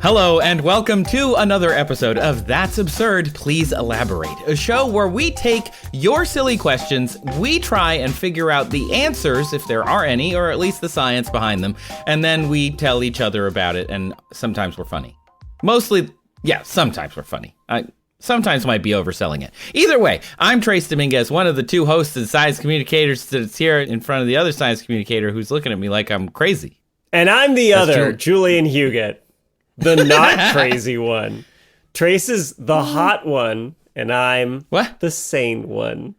Hello and welcome to another episode of That's Absurd, Please Elaborate, a show where we take your silly questions, we try and figure out the answers, if there are any, or at least the science behind them, and then we tell each other about it, and sometimes we're funny. Mostly, yeah, sometimes we're funny. Sometimes might be overselling it. Either way, I'm Trace Dominguez, one of the two hosts and science communicators that's here in front of the other science communicator who's looking at me like I'm crazy. And I'm the other, Julian Huguet. The not crazy one. Trace is the hot one, and I'm the sane one.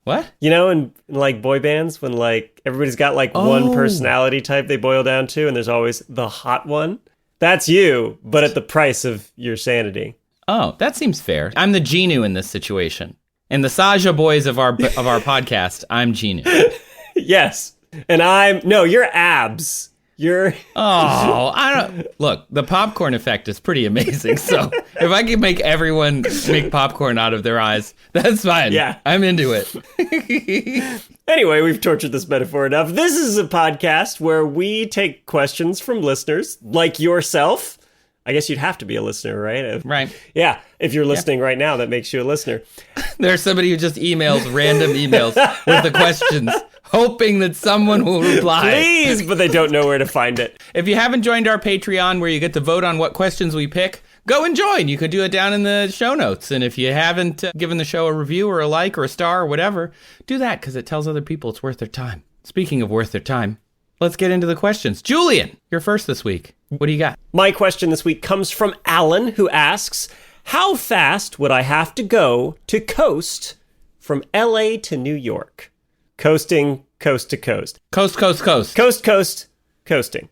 What? You know, in like boy bands, when like everybody's got like one personality type they boil down to, and there's always the hot one. That's you, but at the price of your sanity. Oh, that seems fair. I'm the Genu in this situation. In the Saja boys of our podcast, I'm Genu. Yes. And you're abs. Look, the popcorn effect is pretty amazing. So if I can make everyone make popcorn out of their eyes, that's fine. Yeah. I'm into it. Anyway, we've tortured this metaphor enough. This is a podcast where we take questions from listeners like yourself. I guess you'd have to be a listener, right? Right. Yeah. If you're listening right now, that makes you a listener. There's somebody who just emails random emails with the questions, hoping that someone will reply. Please, but they don't know where to find it. If you haven't joined our Patreon where you get to vote on what questions we pick, go and join. You could do it down in the show notes. And if you haven't given the show a review or a like or a star or whatever, do that because it tells other people it's worth their time. Speaking of worth their time, let's get into the questions. Julian, you're first this week. What do you got? My question this week comes from Alan, who asks, how fast would I have to go to coast from LA to New York? Coasting, coast to coast. Coast, coast, coast. Coast, coast, coasting.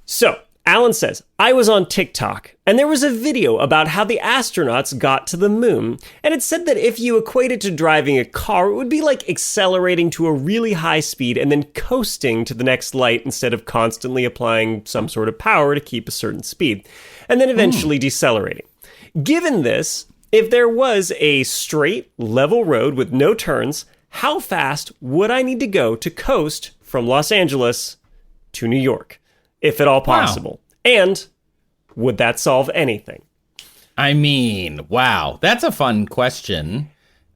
So, Alan says, I was on TikTok, and there was a video about how the astronauts got to the moon, and it said that if you equate it to driving a car, it would be like accelerating to a really high speed and then coasting to the next light instead of constantly applying some sort of power to keep a certain speed, and then eventually decelerating. Given this, if there was a straight, level road with no turns, how fast would I need to go to coast from Los Angeles to New York? If at all possible. Wow. And would that solve anything? I mean, wow, that's a fun question.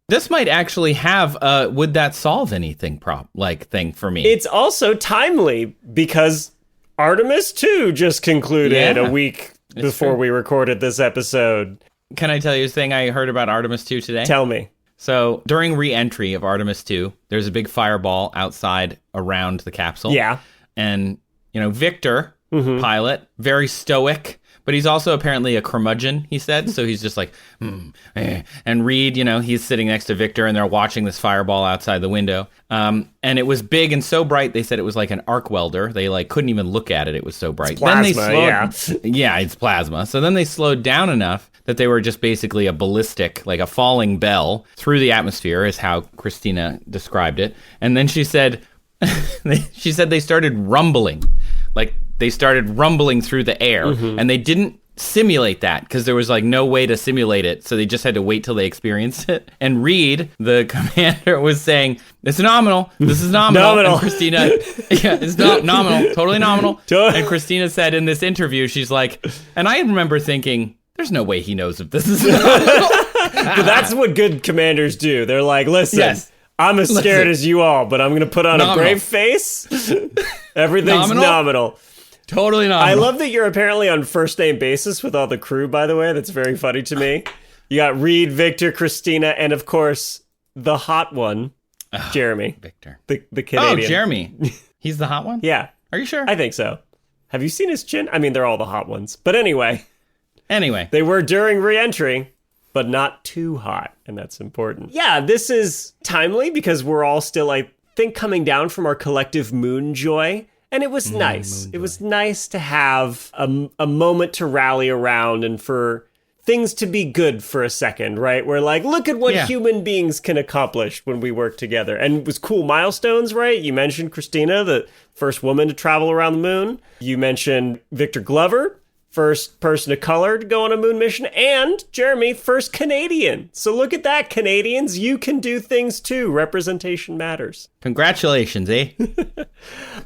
This might actually have a would that solve anything thing for me. It's also timely because Artemis 2 just concluded a week before we recorded this episode. Can I tell you a thing I heard about Artemis 2 today? Tell me. So during re-entry of Artemis 2, there's a big fireball outside around the capsule. Yeah. And Victor, pilot, very stoic, but he's also apparently a curmudgeon, he said. So he's just like, And Reed, he's sitting next to Victor and they're watching this fireball outside the window. And it was big and so bright, they said it was like an arc welder. They couldn't even look at it. It was so bright. It's plasma, then they slowed, yeah, it's plasma. So then they slowed down enough that they were just basically a ballistic, like a falling bell through the atmosphere is how Christina described it. And then she said, they started rumbling. Like they started rumbling through the air and they didn't simulate that because there was no way to simulate it. So they just had to wait till they experienced it. And Reed, the commander, was saying, it's nominal. This is nominal. And Christina, it's nominal, totally nominal. And Christina said in this interview, she's like, and I remember thinking, there's no way he knows if this is nominal. But that's what good commanders do. They're like, listen, I'm as scared as you all, but I'm going to put on a brave face. Everything's nominal. Totally nominal. I love that you're apparently on first name basis with all the crew, by the way. That's very funny to me. You got Reed, Victor, Christina, and of course, the hot one, Jeremy. Victor. The Canadian. Oh, Jeremy. He's the hot one? Yeah. Are you sure? I think so. Have you seen his chin? I mean, they're all the hot ones. But anyway. They were during re-entry, but not too hot, and that's important. Yeah, this is timely because we're all still, I think, coming down from our collective moon joy, and it was nice. It was nice to have a moment to rally around and for things to be good for a second, right? We're like, look at what human beings can accomplish when we work together. And it was cool milestones, right? You mentioned Christina, the first woman to travel around the moon. You mentioned Victor Glover, first person of color to go on a moon mission, and Jeremy, first Canadian. So look at that, Canadians. You can do things too. Representation matters. Congratulations, eh?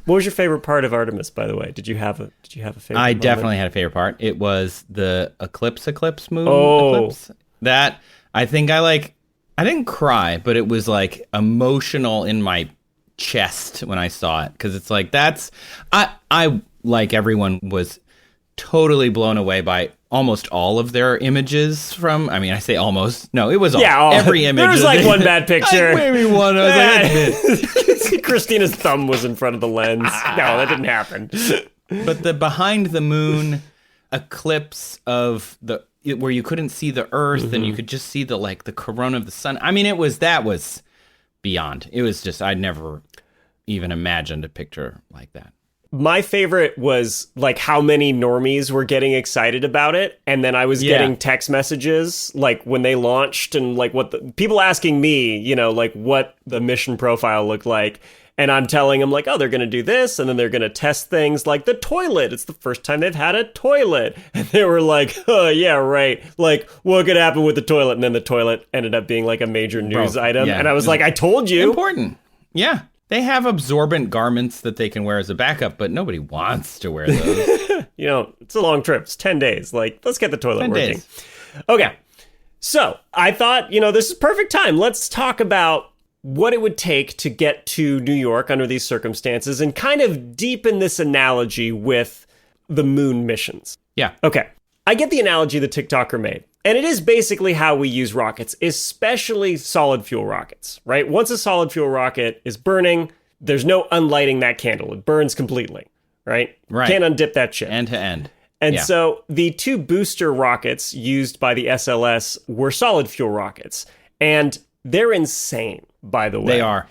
What was your favorite part of Artemis, by the way? Did you have a favorite I moment? definitely had a favorite part. It was the eclipse moon. Oh. Eclipse. That, I think I didn't cry, but it was like emotional in my chest when I saw it. Because it's like, I like everyone was totally blown away by almost all of their images from, I mean, I say almost. No, it was all. Yeah, every image. There was like one bad picture. Maybe one. I was like, that's it. Christina's thumb was in front of the lens. No, that didn't happen. But the behind the moon eclipse of where you couldn't see the Earth and you could just see the corona of the sun. I mean, that was beyond. It was just, I'd never even imagined a picture like that. My favorite was like how many normies were getting excited about it. And then I was getting text messages like when they launched and like people asking me, you know, like what the mission profile looked like. And I'm telling them like, oh, they're going to do this. And then they're going to test things like the toilet. It's the first time they've had a toilet. And they were like, oh, yeah, right. Like, what could happen with the toilet? And then the toilet ended up being like a major news item. Yeah. And I was like, I told you. Important. Yeah. They have absorbent garments that they can wear as a backup, but nobody wants to wear those. You know, it's a long trip. It's 10 days. Like, let's get the toilet 10 working. days. Okay. So I thought, you know, this is perfect time. Let's talk about what it would take to get to New York under these circumstances and kind of deepen this analogy with the moon missions. Yeah. Okay. I get the analogy the TikToker made. And it is basically how we use rockets, especially solid fuel rockets, right? Once a solid fuel rocket is burning, there's no unlighting that candle. It burns completely, right? Right. Can't undip that shit. End to end. And so the two booster rockets used by the SLS were solid fuel rockets. And they're insane, by the way. They are.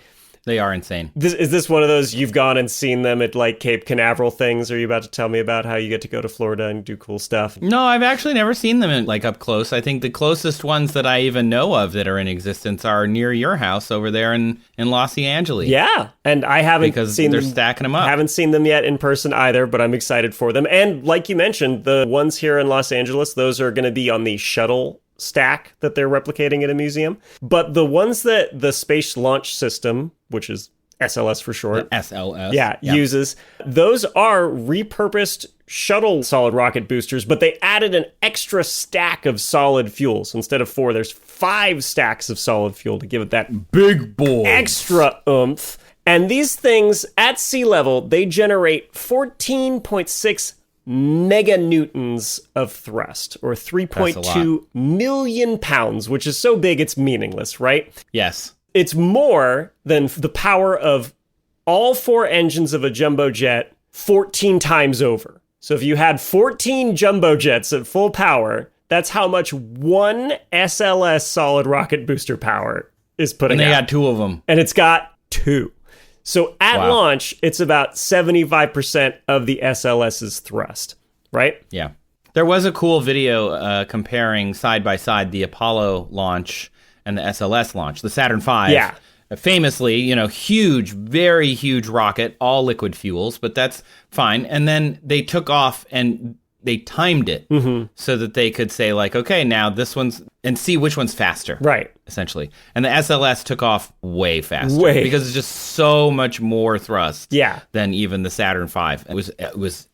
They are insane. Is this one of those you've gone and seen them at like Cape Canaveral things? Are you about to tell me about how you get to go to Florida and do cool stuff? No, I've actually never seen them up close. I think the closest ones that I even know of that are in existence are near your house over there in Los Angeles. Yeah, and I haven't seen they're them. Stacking them up. Haven't seen them yet in person either, but I'm excited for them. And like you mentioned, the ones here in Los Angeles, those are going to be on the shuttle stack that they're replicating at a museum. But the ones that the Space Launch System, which is SLS for short. The SLS. Uses. Those are repurposed shuttle solid rocket boosters, but they added an extra stack of solid fuel. So instead of 4, there's 5 stacks of solid fuel to give it that big boy extra oomph. And these things at sea level, they generate 14.6 meganewtons of thrust, or 3.2 million pounds, which is so big it's meaningless, right? Yes. It's more than the power of all 4 engines of a jumbo jet 14 times over. So if you had 14 jumbo jets at full power, that's how much one SLS solid rocket booster power is putting out. And they got 2 of them. And it's got 2. So at launch, it's about 75% of the SLS's thrust, right? Yeah. There was a cool video comparing side by side the Apollo launch and the SLS launch, the Saturn V. Yeah. Famously, you know, huge, very huge rocket, all liquid fuels, but that's fine. And then they took off and they timed it so that they could say like, okay, now this one's, and see which one's faster. Right. Essentially. And the SLS took off way faster. Because it's just so much more thrust than even the Saturn V. It was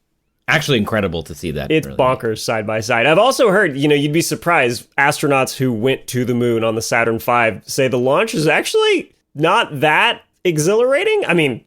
actually incredible to see that. It's bonkers side by side. I've also heard, you know, you'd be surprised, astronauts who went to the moon on the Saturn V say the launch is actually not that exhilarating. I mean,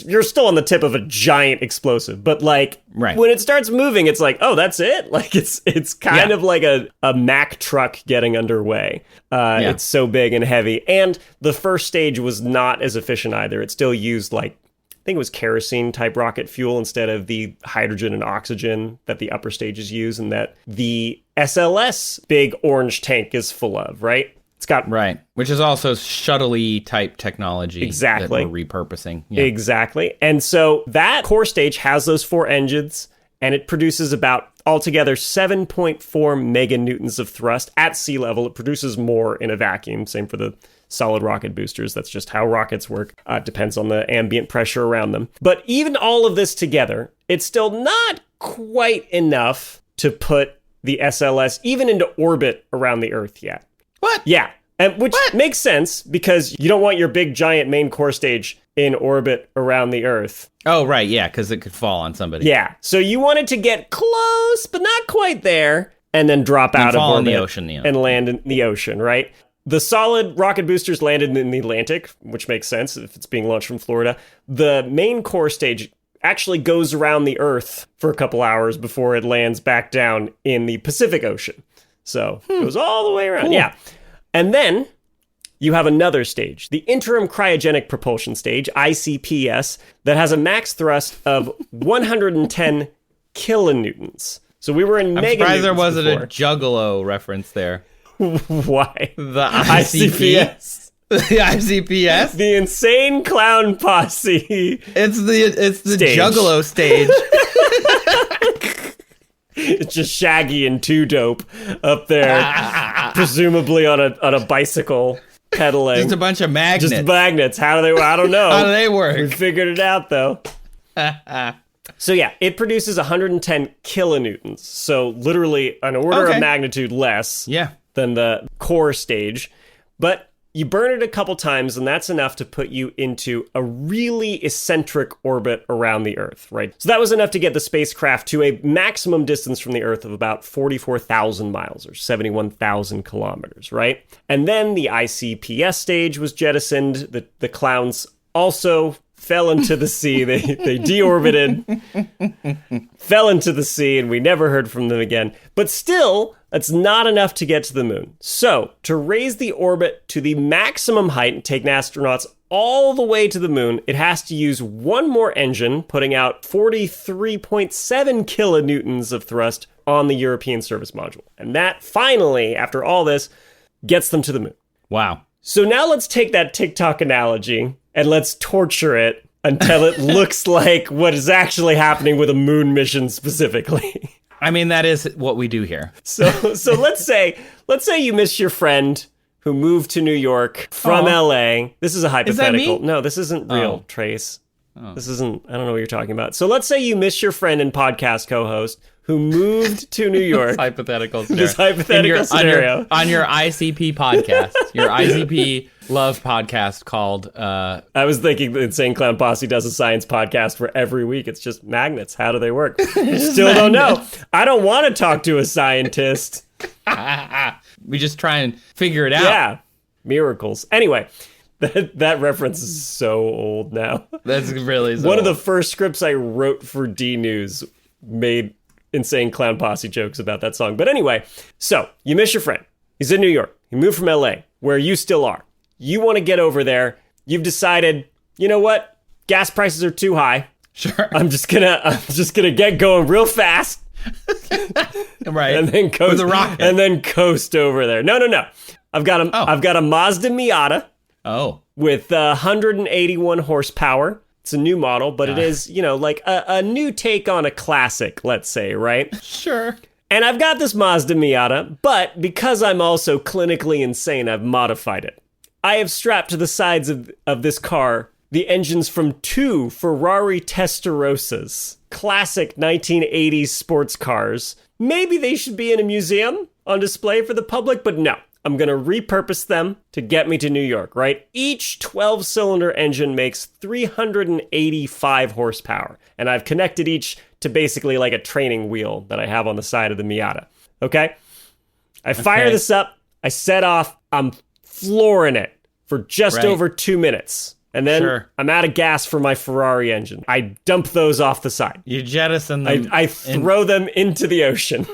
you're still on the tip of a giant explosive, but like when it starts moving, it's like, oh, that's it. Like it's kind of like a Mack truck getting underway. It's so big and heavy. And the first stage was not as efficient either. It still used like, I think it was kerosene type rocket fuel instead of the hydrogen and oxygen that the upper stages use and that the SLS big orange tank is full of, right? It's got which is also shuttle-y type technology that we're repurposing. Yeah. Exactly. And so that core stage has those 4 engines, and it produces about altogether 7.4 meganewtons of thrust at sea level. It produces more in a vacuum. Same for the solid rocket boosters. That's just how rockets work. It depends on the ambient pressure around them. But even all of this together, it's still not quite enough to put the SLS even into orbit around the Earth yet. What? Yeah. And which makes sense because you don't want your big giant main core stage in orbit around the Earth. Oh, right. Yeah, because it could fall on somebody. Yeah. So you wanted to get close, but not quite there, and then drop out of fall orbit in the ocean, yeah. and land in the ocean, right? The solid rocket boosters landed in the Atlantic, which makes sense if it's being launched from Florida. The main core stage actually goes around the Earth for a couple hours before it lands back down in the Pacific Ocean. So it goes all the way around. Cool. Yeah. And then you have another stage, the interim cryogenic propulsion stage, ICPS, that has a max thrust of 110 kilonewtons. So we were in meganewtons. I'm surprised there wasn't before. a Juggalo reference there. Why? The ICPS. The ICPS? The Insane Clown Posse. It's the stage. Juggalo stage. It's just Shaggy and Two Dope up there, presumably on a bicycle pedaling. Just a bunch of magnets. Just magnets. How do they? I don't know. How do they work? We figured it out though. So yeah, it produces 110 kilonewtons. So literally an order of magnitude less than the core stage. But you burn it a couple times, and that's enough to put you into a really eccentric orbit around the Earth, right? So that was enough to get the spacecraft to a maximum distance from the Earth of about 44,000 miles, or 71,000 kilometers, right? And then the ICPS stage was jettisoned. The clowns also fell into the sea. They deorbited, fell into the sea, and we never heard from them again. But still, that's not enough to get to the moon. So, to raise the orbit to the maximum height and take astronauts all the way to the moon, it has to use one more engine, putting out 43.7 kilonewtons of thrust on the European service module. And that finally, after all this, gets them to the moon. Wow. So now let's take that TikTok analogy and let's torture it until it looks like what is actually happening with a moon mission specifically. I mean, that is what we do here. So let's say you miss your friend who moved to New York from LA. This is a hypothetical. Is that me? No, this isn't real, Trace. This isn't, I don't know what you're talking about. So let's say you miss your friend and podcast co-host who moved to New York. Hypothetical scenario. This hypothetical scenario. On your ICP podcast, your ICP love podcast called... I was thinking the Insane Clown Posse does a science podcast where every week it's just magnets. How do they work? Still don't know. I don't want to talk to a scientist. We just try and figure it out. Yeah. Miracles. Anyway, that reference is so old now. That's really so One of old. the first scripts I wrote for D News made Insane Clown Posse jokes about that song. But anyway, so you miss your friend. He's in New York. He moved from LA, where you still are. You want to get over there. You've decided, you know what? Gas prices are too high. Sure. I'm just gonna get going real fast. Right. And then coast With a rocket. and then coast over there. No. I've got a Mazda Miata. Oh. With 181 horsepower. It's a new model, but it is, like a new take on a classic, let's say, right? Sure. And I've got this Mazda Miata, but because I'm also clinically insane, I've modified it. I have strapped to the sides of this car the engines from two Ferrari Testarossas, classic 1980s sports cars. Maybe they should be in a museum on display for the public, but no. I'm going to repurpose them to get me to New York, right? Each 12-cylinder engine makes 385 horsepower, and I've connected each to basically like a training wheel that I have on the side of the Miata, okay? I fire this up, I set off, I'm flooring it for just over 2 minutes, and then I'm out of gas for my Ferrari engine. I dump those off the side. You jettison them. I throw them into the ocean.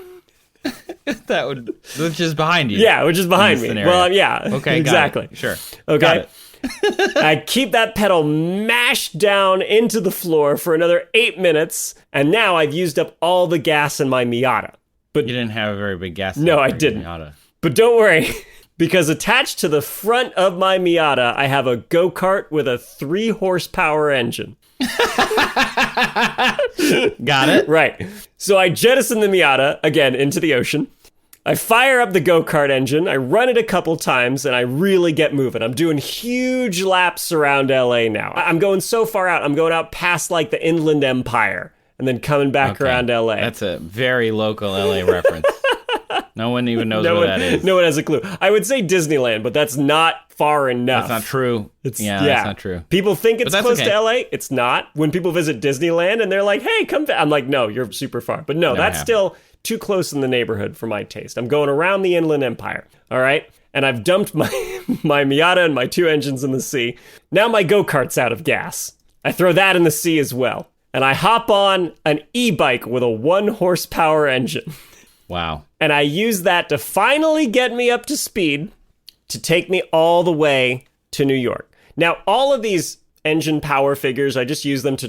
Which is behind you. Yeah, which is behind me. Scenario. Well, yeah. Okay, exactly. Sure. Okay. Got it. I keep that pedal mashed down into the floor for another 8 minutes, and now I've used up all the gas in my Miata. But you didn't have a very big gas tank. No, I for your didn't. Miata. But don't worry, because attached to the front of my Miata, I have a go-kart with a 3-horsepower engine. Got it. Right. So I jettison the Miata, again, into the ocean. I fire up the go-kart engine, I run it a couple times, and I really get moving. I'm doing huge laps around LA now. I'm going so far out, I'm going out past like the Inland Empire. and then coming back around LA. That's a very local LA reference. No one even knows what that is. No one has a clue. I would say Disneyland, but that's not far enough. That's not true. That's not true. People think it's close to LA. It's not. When people visit Disneyland and they're like, hey, come back. I'm like, no, you're super far. But no, that's still too close in the neighborhood for my taste. I'm going around the Inland Empire. All right? And I've dumped my Miata and my 2 engines in the sea. Now my go-kart's out of gas. I throw that in the sea as well. And I hop on an e-bike with a 1 horsepower engine. Wow. And I use that to finally get me up to speed to take me all the way to New York. Now, all of these engine power figures, I just use them to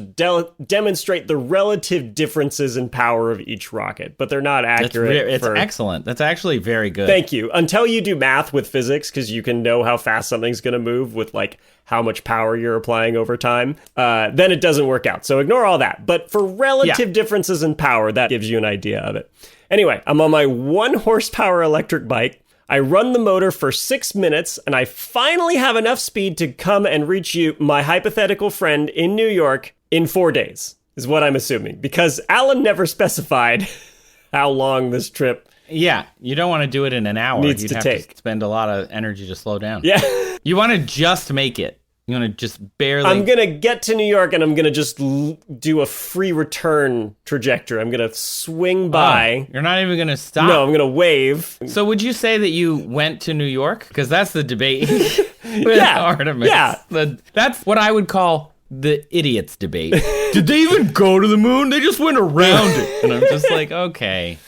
demonstrate the relative differences in power of each rocket, but they're not accurate. It's excellent. That's actually very good. Thank you. Until you do math with physics, because you can know how fast something's going to move with like how much power you're applying over time, then it doesn't work out. So ignore all that. But for relative differences in power, that gives you an idea of it. Anyway, I'm on my 1 horsepower electric bike. I run the motor for 6 minutes, and I finally have enough speed to come and reach you, my hypothetical friend in New York, in 4 days, is what I'm assuming. Because Alan never specified how long this trip Yeah, you don't want to do it in an hour. needs You'd to have take. to spend a lot of energy to slow down. Yeah. You want to just make it. You want to just barely... I'm going to get to New York, and I'm going to just do a free return trajectory. I'm going to swing by. You're not even going to stop. No, I'm going to wave. So would you say that you went to New York? Because that's the debate with Artemis. Yeah. That's what I would call the idiot's debate. Did they even go to the moon? They just went around it. And I'm just like, okay.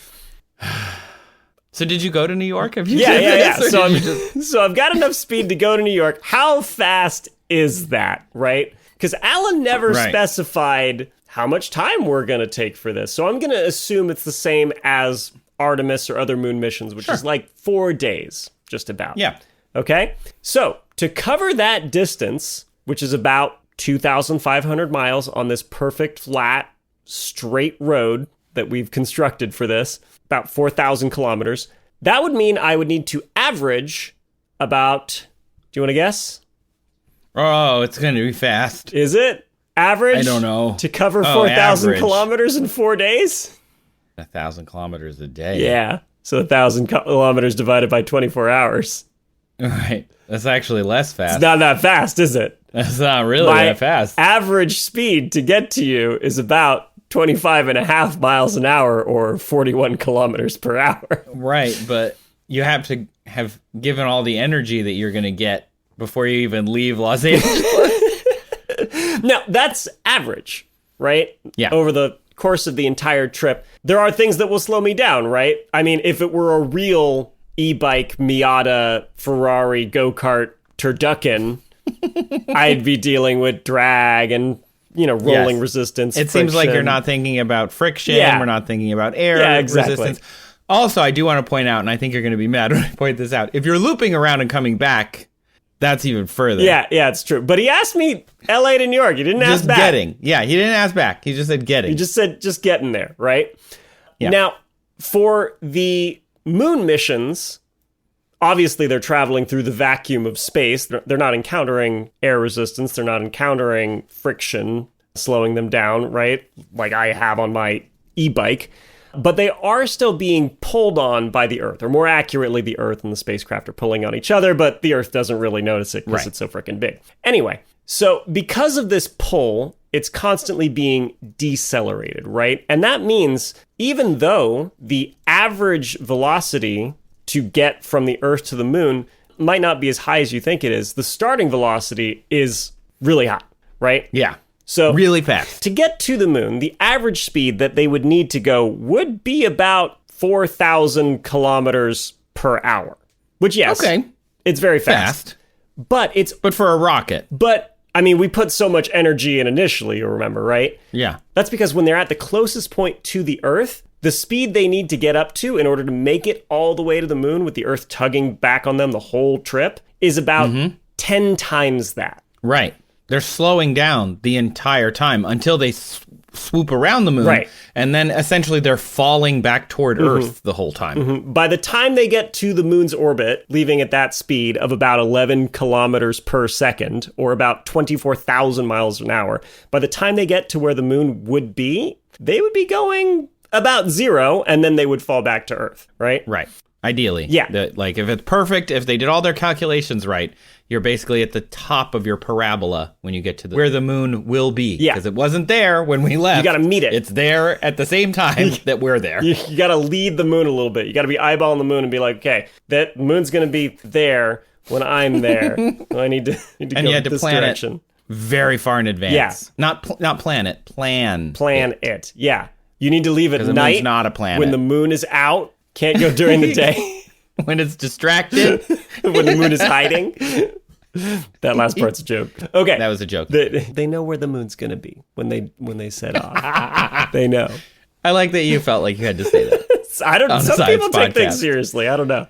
So did you go to New York? Have you Yeah. So I've got enough speed to go to New York. How fast is that, right? Because Alan never specified how much time we're going to take for this. So I'm going to assume it's the same as Artemis or other moon missions, which is like 4 days, just about. Yeah. Okay? So to cover that distance, which is about 2,500 miles on this perfect, flat, straight road that we've constructed for this, about 4,000 kilometers, that would mean I would need to average about, do you want to guess? Oh, it's going to be fast. Is it average? I don't know. To cover 4,000 kilometers in 4 days? 1,000 kilometers a day. Yeah. So 1,000 kilometers divided by 24 hours. Right. That's actually less fast. It's not that fast, is it? That's not really that fast. Average speed to get to you is about 25 and a half miles an hour or 41 kilometers per hour. Right. But you have to have given all the energy that you're going to get before you even leave Los Angeles. Now, that's average, right? Yeah. Over the course of the entire trip. There are things that will slow me down, right? I mean, if it were a real e-bike, Miata, Ferrari, go-kart, turducken, I'd be dealing with drag and, rolling resistance. It seems like you're not thinking about friction. Yeah. We're not thinking about air resistance. Also, I do want to point out, and I think you're going to be mad when I point this out, if you're looping around and coming back, that's even further. Yeah, it's true. But he asked me LA to New York. He didn't ask back. Getting. Yeah, he didn't ask back. He just said getting. He just said just getting there, right? Yeah. Now, for the moon missions, obviously they're traveling through the vacuum of space. They're not encountering air resistance. They're not encountering friction, slowing them down, right? Like I have on my e-bike. But they are still being pulled on by the Earth, or more accurately, the Earth and the spacecraft are pulling on each other, but the Earth doesn't really notice it because it's so freaking big. Anyway, so because of this pull, it's constantly being decelerated, right? And that means even though the average velocity to get from the Earth to the moon might not be as high as you think it is, the starting velocity is really high, right? Yeah. So really fast. To get to the moon, the average speed that they would need to go would be about 4,000 kilometers per hour. Which, yes, it's very fast. But for a rocket. But, I mean, we put so much energy in initially, you remember, right? Yeah. That's because when they're at the closest point to the Earth, the speed they need to get up to in order to make it all the way to the moon with the Earth tugging back on them the whole trip is about 10 times that. Right. They're slowing down the entire time until they swoop around the moon. Right. And then essentially they're falling back toward Earth the whole time. By the time they get to the moon's orbit, leaving at that speed of about 11 kilometers per second, or about 24,000 miles an hour, by the time they get to where the moon would be, they would be going about 0, and then they would fall back to Earth, right? Right. Ideally. Yeah. Like, if it's perfect, if they did all their calculations right, you're basically at the top of your parabola when you get to where the moon will be. Yeah. Because it wasn't there when we left. You got to meet it. It's there at the same time that we're there. You got to lead the moon a little bit. You got to be eyeballing the moon and be like, okay, that moon's going to be there when I'm there. I need to And go you had to this plan direction. it very far in advance. Yeah. Not plan it. Plan it. Yeah. You need to leave at the night. moon's not a planet. When the moon is out. Can't go during the day. When it's distracted. When the moon is hiding. That last part's a joke. Okay. That was a joke. They know where the moon's going to be when they set off. They know. I like that you felt like you had to say that. I don't know. Some people take podcast. things seriously. I don't know.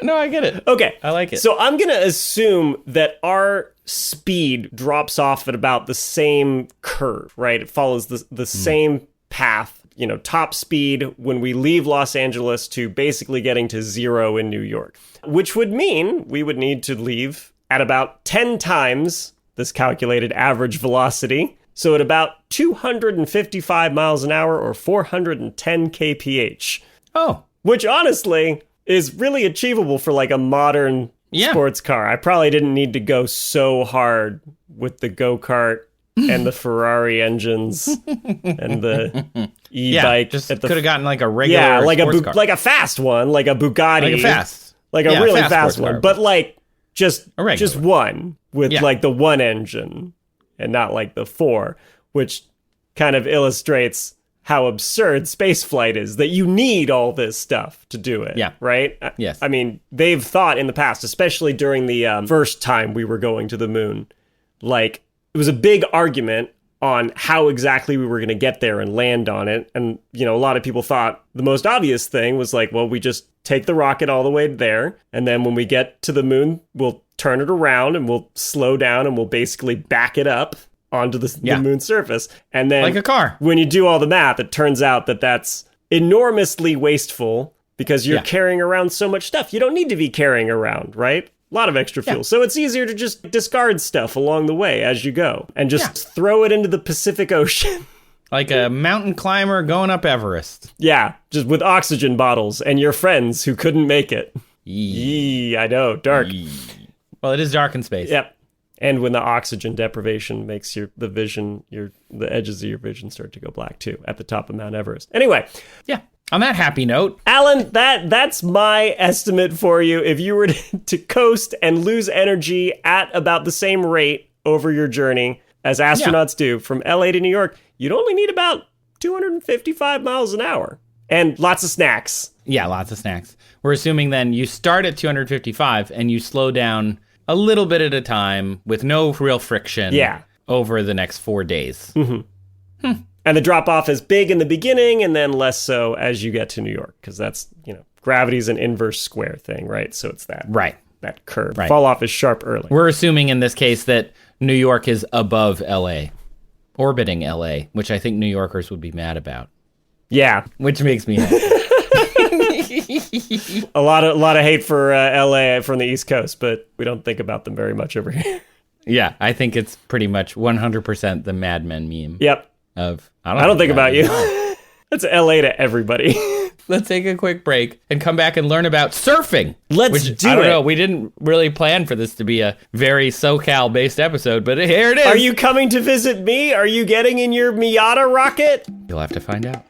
No, I get it. Okay. I like it. So I'm going to assume that our speed drops off at about the same curve, right? It follows the same path. You know, top speed when we leave Los Angeles to basically getting to 0 in New York, which would mean we would need to leave at about 10 times this calculated average velocity. So at about 255 miles an hour or 410 kph. Oh. Which honestly is really achievable for like a modern sports car. I probably didn't need to go so hard with the go-kart and the Ferrari engines and the e-bike. Just could have gotten like a regular sports car. Like a fast one, like a Bugatti. Like a really fast one. Car. But like just one with Yeah. like the one engine and not like the 4, which kind of illustrates how absurd spaceflight is, that you need all this stuff to do it. Yeah. Right? Yes. I mean, they've thought in the past, especially during the first time we were going to the moon, like, it was a big argument on how exactly we were going to get there and land on it. And, you know, a lot of people thought the most obvious thing was like, well, we just take the rocket all the way there. And then when we get to the moon, we'll turn it around and we'll slow down and we'll basically back it up onto the moon's surface. And then like a car. When you do all the math, it turns out that that's enormously wasteful because you're carrying around so much stuff you don't need to be carrying around, right? A lot of extra fuel. So it's easier to just discard stuff along the way as you go and just throw it into the Pacific Ocean. Like a mountain climber going up Everest. Yeah, just with oxygen bottles and your friends who couldn't make it. Yee, I know, dark. Well, it is dark in space. Yep. And when the oxygen deprivation makes the edges of your vision start to go black too at the top of Mount Everest. Anyway. Yeah. On that happy note, Alan, that's my estimate for you. If you were to coast and lose energy at about the same rate over your journey as astronauts do from LA to New York, you'd only need about 255 miles an hour and lots of snacks. Yeah, lots of snacks. We're assuming then you start at 255 and you slow down a little bit at a time with no real friction over the next 4 days. And the drop-off is big in the beginning and then less so as you get to New York, because that's, you know, gravity's an inverse square thing, right? So it's that that curve. Right. Fall off is sharp early. We're assuming in this case that New York is above LA, orbiting LA, which I think New Yorkers would be mad about. Yeah. Which makes me happy. a lot of hate for LA from the East Coast, but we don't think about them very much over here. Yeah, I think it's pretty much 100% the Mad Men meme. Yep. I don't think about you. That's LA to everybody. Let's take a quick break and come back and learn about surfing. Let's do it. I don't know. We didn't really plan for this to be a very SoCal-based episode, but here it is. Are you coming to visit me? Are you getting in your Miata rocket? You'll have to find out.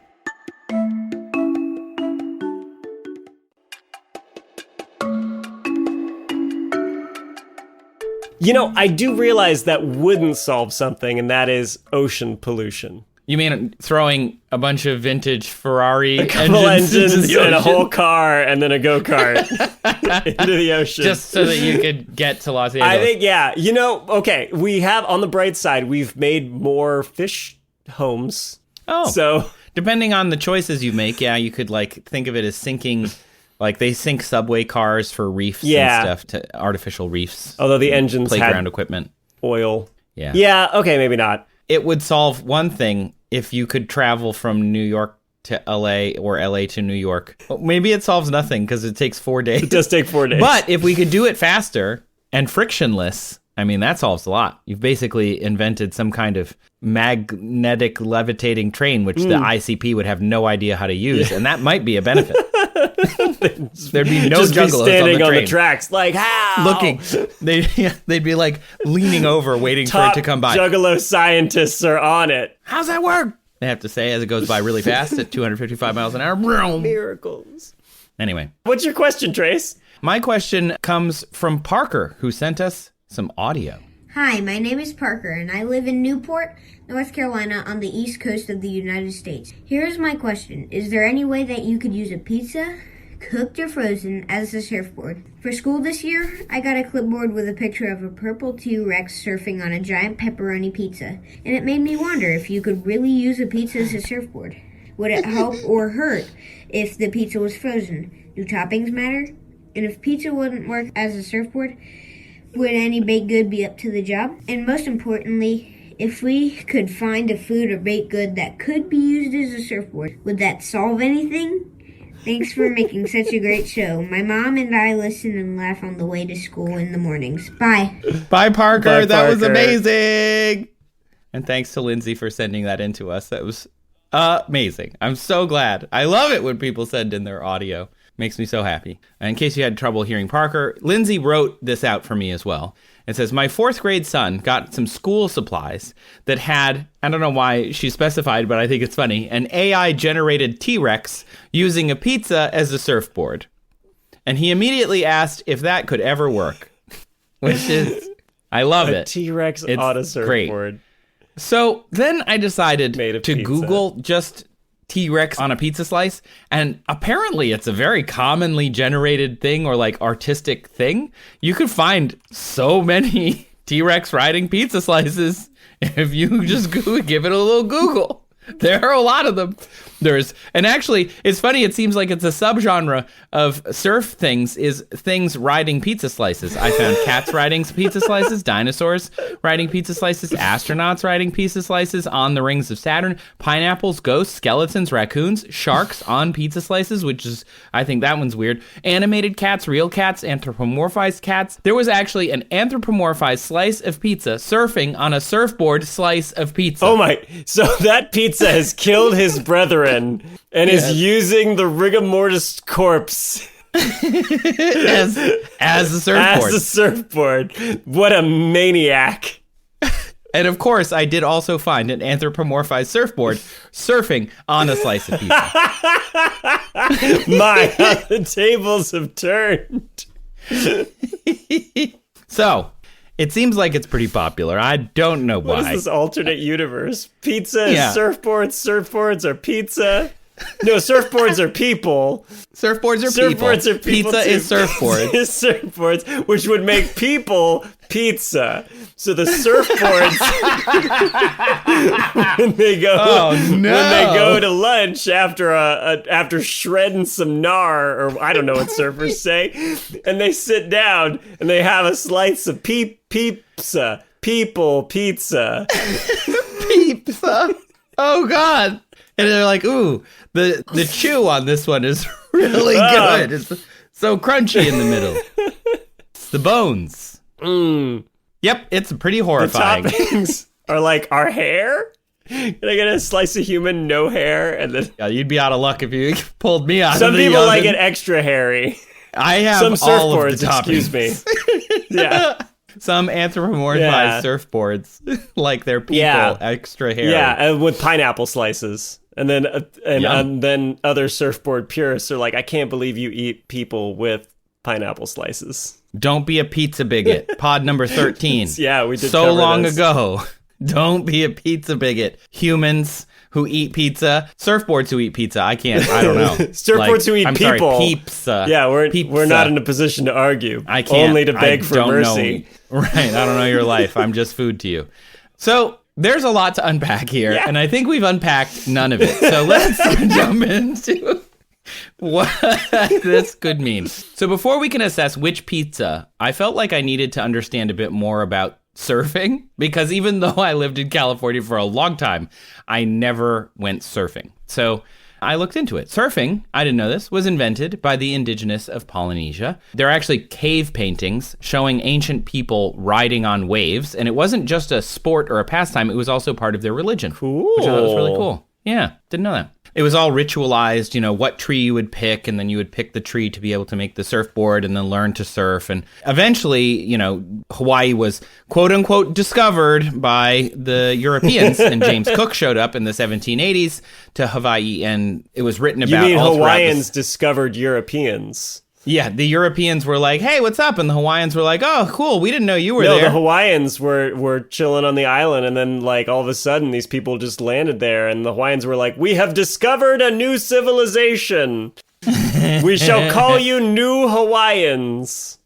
You know, I do realize that wouldn't solve something, and that is ocean pollution. You mean throwing a bunch of vintage Ferrari engines into the ocean? And a whole car and then a go-kart into the ocean. Just so that you could get to Los Angeles. I think, yeah. You know, okay, we have, on the bright side, we've made more fish homes. Oh. So, depending on the choices you make, yeah, you could, like, think of it as sinking... Like, they sink subway cars for reefs and stuff, to artificial reefs. Although the engines playground had equipment. Oil. Yeah. Yeah, okay, maybe not. It would solve one thing if you could travel from New York to LA or LA to New York. Well, maybe it solves nothing because it takes 4 days. It does take 4 days. But if we could do it faster and frictionless, I mean, that solves a lot. You've basically invented some kind of magnetic levitating train, which the ICP would have no idea how to use, and that might be a benefit. There'd be no just be juggalos standing on the tracks, like, how? looking. They'd be like leaning over, waiting for it to come by. Juggalo scientists are on it. How's that work? They have to say as it goes by really fast at 255 miles an hour. Miracles. Anyway. What's your question, Trace? My question comes from Parker, who sent us some audio. Hi, my name is Parker, and I live in Newport, North Carolina, on the east coast of the United States. Here is my question. Is there any way that you could use a pizza, cooked or frozen, as a surfboard? For school this year, I got a clipboard with a picture of a purple T-Rex surfing on a giant pepperoni pizza, and it made me wonder if you could really use a pizza as a surfboard. Would it help or hurt if the pizza was frozen? Do toppings matter? And if pizza wouldn't work as a surfboard, would any baked good be up to the job? And most importantly, if we could find a food or baked good that could be used as a surfboard, would that solve anything? Thanks for making such a great show. My mom and I listen and laugh on the way to school in the mornings. Bye. Bye, Parker. Bye, that was Parker. amazing. And thanks to Lindsay for sending that in to us. That was amazing. I'm so glad. I love it when people send in their audio. Makes me so happy. And in case you had trouble hearing Parker, Lindsay wrote this out for me as well. It says, my 4th grade son got some school supplies that had, I don't know why she specified, but I think it's funny, an AI-generated T-Rex using a pizza as a surfboard. And he immediately asked if that could ever work. Which is, I love it. T-Rex It's on a surfboard. great. So then I decided Made of to pizza. Google just T-Rex on a pizza slice, and apparently it's a very commonly generated thing or like artistic thing. You could find so many T-Rex riding pizza slices if you just give it a little Google. There are a lot of them. And actually, it's funny, it seems like it's a subgenre of surf things, is things riding pizza slices. I found cats riding pizza slices, dinosaurs riding pizza slices, astronauts riding pizza slices on the rings of Saturn, pineapples, ghosts, skeletons, raccoons, sharks on pizza slices, which is, I think that one's weird, animated cats, real cats, anthropomorphized cats. There was actually an anthropomorphized slice of pizza surfing on a surfboard slice of pizza. Oh my, so that pizza has killed his brethren and is using the rigor mortis corpse as a surfboard. as a surfboard. What a maniac. And of course, I did also find an anthropomorphized surfboard surfing on a slice of pizza. My, how the tables have turned. So, it seems like it's pretty popular. I don't know What why. is this alternate universe? Pizza is Yeah. surfboards, surfboards are pizza. No, surfboards are people. Surfboards are people. Surfboards are people. Pizza too. is surfboards. Pizza is surfboards, which would make people pizza. So the surfboards, when they go, when they go to lunch after shredding some gnar, or I don't know what surfers say, and they sit down and they have a slice of pizza, people pizza. Pizza. Oh, God. And they're like, ooh, the chew on this one is really good. It's so crunchy in the middle. It's the bones. Yep, it's pretty horrifying. The toppings are like our hair. Can I get a slice of human, no hair, and then Yeah, you'd be out of luck if you pulled me out some of the people oven. like it extra hairy. I have Some all of the surfboards, toppings. excuse me. Yeah. Some anthropomorphized Yeah. surfboards, like they're people, Yeah. extra hairy. Yeah, with pineapple slices. And then then other surfboard purists are like, I can't believe you eat people with pineapple slices. Don't be a pizza bigot. Pod number 13. Yeah, we did so cover long this. ago. Don't be a pizza bigot. Humans who eat pizza, surfboards who eat pizza. I don't know. Surfboards who eat I'm people. Sorry, pizza. Yeah, we're Pizza. not in a position to argue. I can't. Only to beg I for don't mercy. Know. Right. I don't know your life. I'm just food to you. So there's a lot to unpack here, and I think we've unpacked none of it. So let's jump into what this could mean. So before we can assess which pizza, I felt like I needed to understand a bit more about surfing, because even though I lived in California for a long time, I never went surfing. So I looked into it. Surfing, I didn't know this, was invented by the indigenous of Polynesia. There are actually cave paintings showing ancient people riding on waves, and it wasn't just a sport or a pastime, it was also part of their religion. Cool. Which I thought was really cool. Yeah, didn't know that. It was all ritualized, what tree you would pick, and then you would pick the tree to be able to make the surfboard and then learn to surf. And eventually, Hawaii was quote unquote discovered by the Europeans, and James Cook showed up in the 1780s to Hawaii, and it was written about. You mean Hawaiians discovered Europeans? Yeah, the Europeans were like, hey, what's up? And the Hawaiians were like, oh, cool, we didn't know you were there. No, the Hawaiians were chilling on the island, and then, all of a sudden, these people just landed there, and the Hawaiians were like, we have discovered a new civilization. We shall call you New Hawaiians.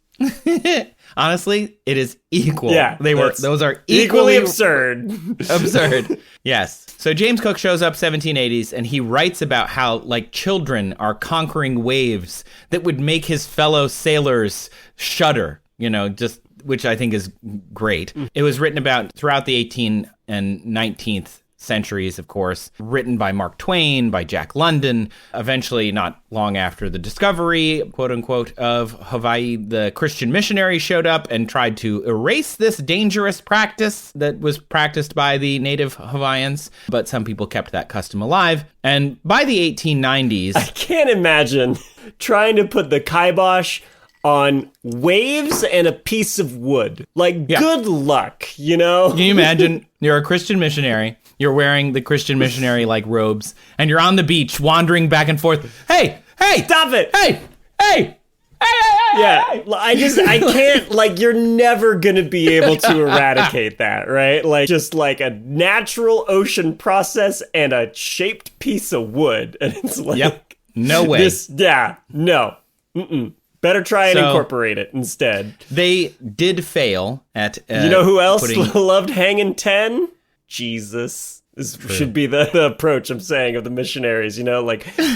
Honestly, it is equal. Yeah, those are equally absurd. Absurd. Yes. So James Cook shows up 1780s, and he writes about how children are conquering waves that would make his fellow sailors shudder, which I think is great. It was written about throughout the 18th and 19th centuries, of course, written by Mark Twain, by Jack London. Eventually, not long after the discovery, quote unquote, of Hawaii, the Christian missionary showed up and tried to erase this dangerous practice that was practiced by the native Hawaiians, but some people kept that custom alive. And by the 1890s... I can't imagine trying to put the kibosh on waves and a piece of wood. Good luck, Can you imagine? You're a Christian missionary. You're wearing the Christian missionary robes, and you're on the beach wandering back and forth. Hey, stop it! Hey! Yeah, I can't, you're never gonna be able to eradicate that, right? Just a natural ocean process and a shaped piece of wood. And it's yep, no way. No. Mm-mm. Better try and incorporate it instead. They did fail at... you know who else loved hanging 10? Jesus. This should be the approach I'm saying of the missionaries,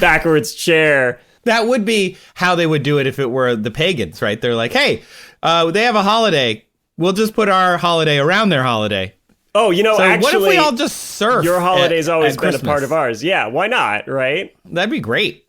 backwards chair. That would be how they would do it if it were the pagans, right? They're like, hey, they have a holiday. We'll just put our holiday around their holiday. Oh, actually... what if we all just surf? Your holiday's always been Christmas? A part of ours. Yeah, why not, right? That'd be great.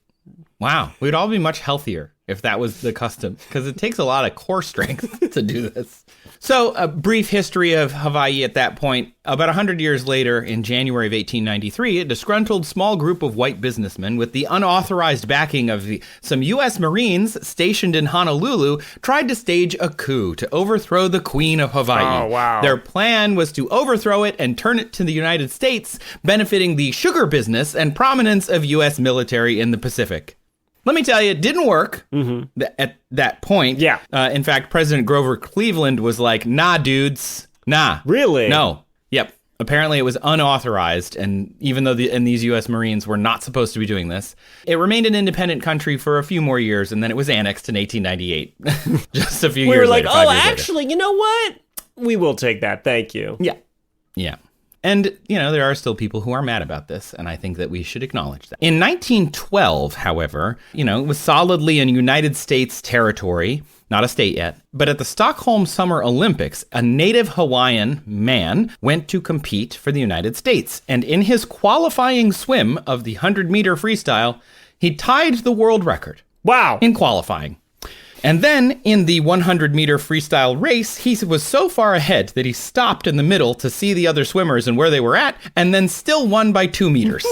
Wow. We'd all be much healthier if that was the custom, because it takes a lot of core strength to do this. So a brief history of Hawaii at that point. About 100 years later, in January of 1893, a disgruntled small group of white businessmen with the unauthorized backing of some U.S. Marines stationed in Honolulu tried to stage a coup to overthrow the Queen of Hawaii. Oh, wow. Their plan was to overthrow it and turn it to the United States, benefiting the sugar business and prominence of U.S. military in the Pacific. Let me tell you, it didn't work at that point. Yeah. In fact, President Grover Cleveland was like, nah, dudes, nah. Really? No. Yep. Apparently it was unauthorized, and even though these U.S. Marines were not supposed to be doing this, it remained an independent country for a few more years, and then it was annexed in 1898. Just a few years later. We were like, actually, you know what? We will take that, thank you. Yeah. Yeah. And, there are still people who are mad about this, and I think that we should acknowledge that. In 1912, however, it was solidly in United States territory, not a state yet, but at the Stockholm Summer Olympics, a native Hawaiian man went to compete for the United States, and in his qualifying swim of the 100-meter freestyle, he tied the world record. Wow. In qualifying. And then, in the 100-meter freestyle race, he was so far ahead that he stopped in the middle to see the other swimmers and where they were at, and then still won by 2 meters.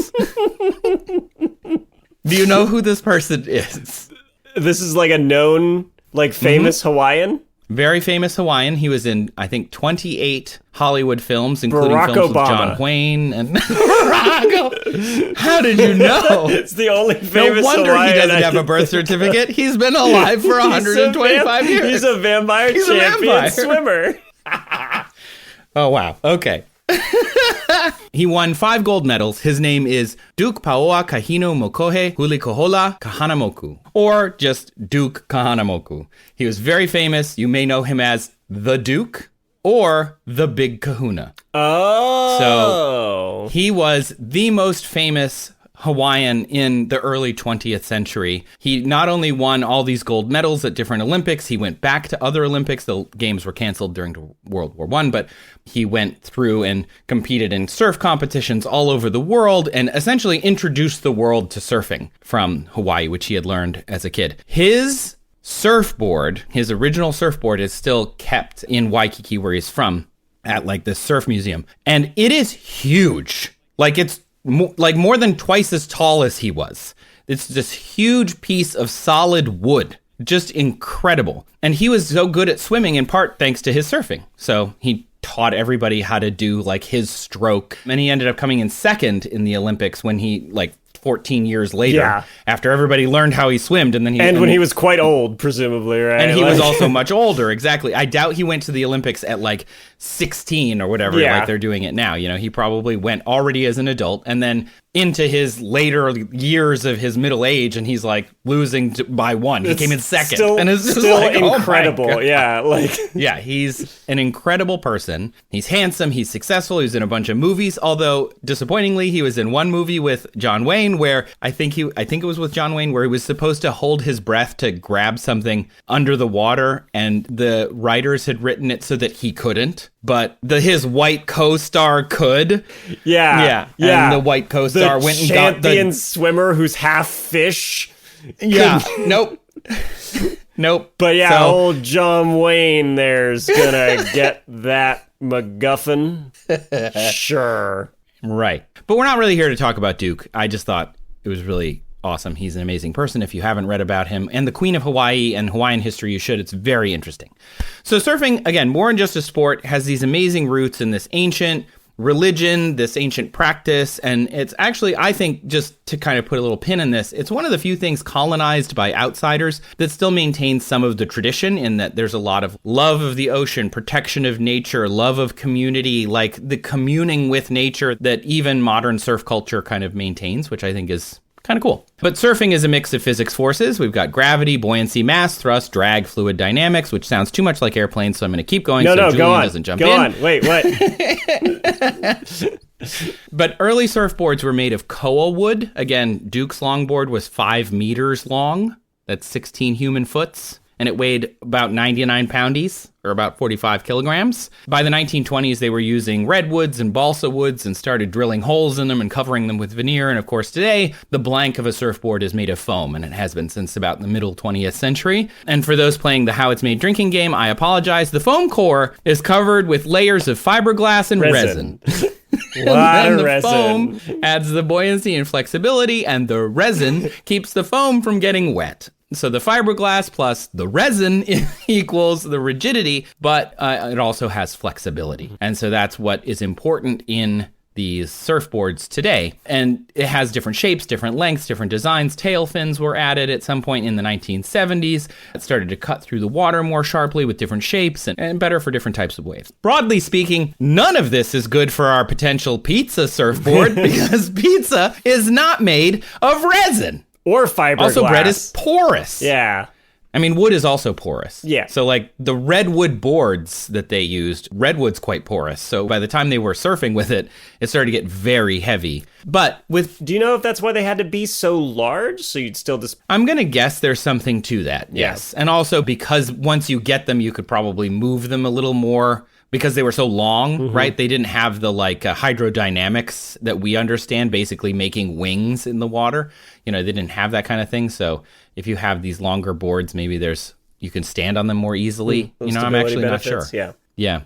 Do you know who this person is? This is a known, famous Hawaiian? Very famous Hawaiian. He was in, I think, 28 Hollywood films, including Barack films Obama. with John Wayne and Barack. How did you know? It's the only famous No wonder Hawaiian he doesn't have a birth certificate. He's been alive for 125 years. He's a vampire champion swimmer. Oh, wow. Okay. He won 5 gold medals. His name is Duke Paoa Kahino Mokohe Hulikohola Kahanamoku, or just Duke Kahanamoku. He was very famous. You may know him as the Duke or the Big Kahuna. Oh. So he was the most famous Hawaiian in the early 20th century. He not only won all these gold medals at different Olympics, he went back to other Olympics. The games were canceled during World War I, but he went through and competed in surf competitions all over the world and essentially introduced the world to surfing from Hawaii, which he had learned as a kid. His surfboard, his original surfboard, is still kept in Waikiki, where he's from, at like this surf museum. And it is huge. Like it's more than twice as tall as he was. It's this huge piece of solid wood. Just incredible. And he was so good at swimming in part thanks to his surfing. So he taught everybody how to do like his stroke. And he ended up coming in second in the Olympics when he 14 years later, after everybody learned how he swam. And when he was quite old, presumably, right? And he was also much older, exactly. I doubt he went to the Olympics at 16 or whatever, like they're doing it now. He probably went already as an adult and then into his later years of his middle age, and he's losing by one. He came in second. And it's just still incredible. Oh yeah, he's an incredible person. He's handsome, he's successful, he's in a bunch of movies, although disappointingly, he was in one movie with John Wayne where I think it was with John Wayne where he was supposed to hold his breath to grab something under the water, and the writers had written it so that he couldn't, but his white co-star could. Yeah. And the white co-star went and got the champion swimmer who's half fish. Yeah. Nope. But old John Wayne there's gonna get that MacGuffin. Sure. Right. But we're not really here to talk about Duke. I just thought it was really awesome. He's an amazing person. If you haven't read about him and the Queen of Hawaii and Hawaiian history, you should. It's very interesting. So surfing, again, more than just a sport, has these amazing roots in this ancient religion, this ancient practice. And it's actually, I think, just to kind of put a little pin in this, it's one of the few things colonized by outsiders that still maintains some of the tradition, in that there's a lot of love of the ocean, protection of nature, love of community, like the communing with nature that even modern surf culture kind of maintains, which I think is kind of cool. But surfing is a mix of physics forces. We've got gravity, buoyancy, mass, thrust, drag, fluid dynamics, which sounds too much like airplanes, so I'm going to keep going Julian doesn't jump in. Go on. Wait, what? But early surfboards were made of koa wood. Again, Duke's longboard was 5 meters long. That's 16 human foots. And it weighed about 99 poundies, or about 45 kilograms. By the 1920s, they were using redwoods and balsa woods and started drilling holes in them and covering them with veneer. And of course, today, the blank of a surfboard is made of foam, and it has been since about the middle 20th century. And for those playing the How It's Made drinking game, I apologize. The foam core is covered with layers of fiberglass and resin. And then the foam adds the buoyancy and flexibility, and the resin keeps the foam from getting wet. So the fiberglass plus the resin equals the rigidity, but it also has flexibility. And so that's what is important in these surfboards today. And it has different shapes, different lengths, different designs. Tail fins were added at some point in the 1970s. It started to cut through the water more sharply with different shapes and better for different types of waves. Broadly speaking, none of this is good for our potential pizza surfboard because pizza is not made of resin. Or fiberglass. Also, bread is porous. Yeah. I mean, wood is also porous. Yeah. So, the redwood boards that they used, redwood's quite porous. So, by the time they were surfing with it, it started to get very heavy. But Do you know if that's why they had to be so large? So you'd still just... I'm going to guess there's something to that, yes. And also because once you get them, you could probably move them a little more. Because they were so long, right? They didn't have the hydrodynamics that we understand, basically making wings in the water. They didn't have that kind of thing. So if you have these longer boards, maybe you can stand on them more easily. I'm actually benefits, not sure. Yeah.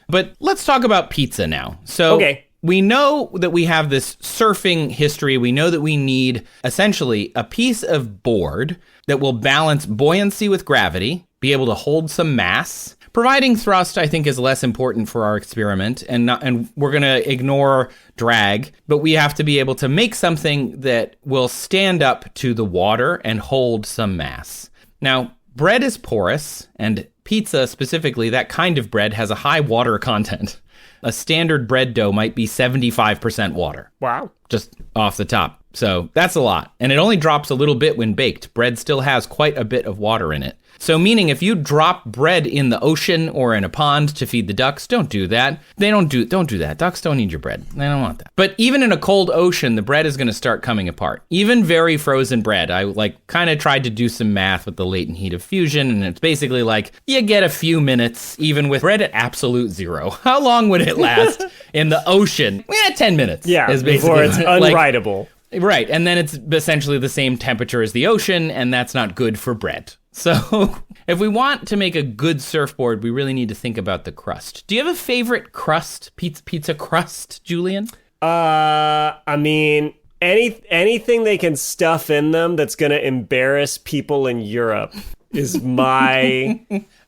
But let's talk about pizza now. So okay. We know that we have this surfing history. We know that we need essentially a piece of board that will balance buoyancy with gravity, be able to hold some mass. Providing thrust, I think, is less important for our experiment, and we're going to ignore drag, but we have to be able to make something that will stand up to the water and hold some mass. Now, bread is porous, and pizza specifically, that kind of bread has a high water content. A standard bread dough might be 75% water. Wow. just off the top. So that's a lot. And it only drops a little bit when baked. Bread still has quite a bit of water in it. So meaning if you drop bread in the ocean or in a pond to feed the ducks, don't do that. Don't do that. Ducks don't need your bread. They don't want that. But even in a cold ocean, the bread is going to start coming apart. Even very frozen bread. I kind of tried to do some math with the latent heat of fusion, and it's basically like you get a few minutes even with bread at absolute zero. How long would it last in the ocean? 10 minutes. Yeah, is basically before it's unwritable. Right, and then it's essentially the same temperature as the ocean, and that's not good for bread. So if we want to make a good surfboard, we really need to think about the crust. Do you have a favorite crust, pizza crust, Julian? I mean, anything they can stuff in them that's going to embarrass people in Europe is my...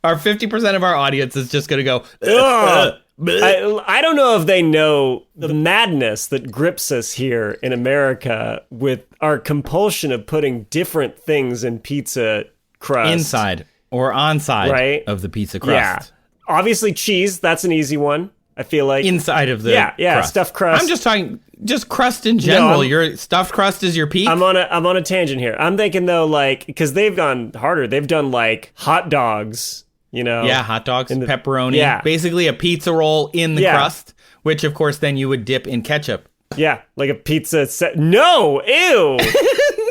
Our 50% of our audience is just going to go, ugh. I don't know if they know the madness that grips us here in America with our compulsion of putting different things in pizza crust. Inside or onside right? of the pizza crust. Yeah. Obviously cheese, that's an easy one. I feel like. Inside of the crust. Stuffed crust. I'm just talking, just crust in general. No, your stuffed crust is your peak? I'm on a tangent here. I'm thinking though, like, because they've gone harder. They've done like hot dogs. You know, yeah, hot dogs, pepperoni, basically a pizza roll in the crust, which of course then you would dip in ketchup. Yeah, like a pizza set. No, ew!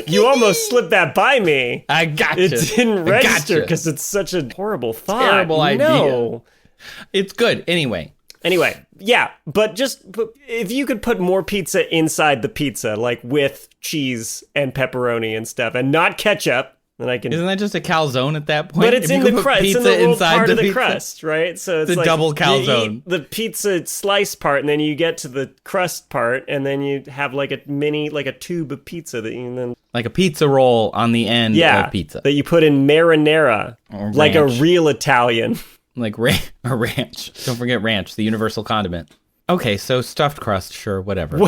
You almost slipped that by me. I gotcha. It didn't register because it's such a horrible thought. Terrible idea. No. It's good anyway. Yeah, but if you could put more pizza inside the pizza, like with cheese and pepperoni and stuff, and not ketchup. Isn't that just a calzone at that point? But it's in the crust. It's in the little part of the crust, right? So it's like double calzone. You eat the pizza slice part, and then you get to the crust part, and then you have like a tube of pizza that you then like a pizza roll on the end of pizza that you put in marinara, like a real Italian, like a ranch. Don't forget ranch, the universal condiment. Okay, so stuffed crust, sure, whatever.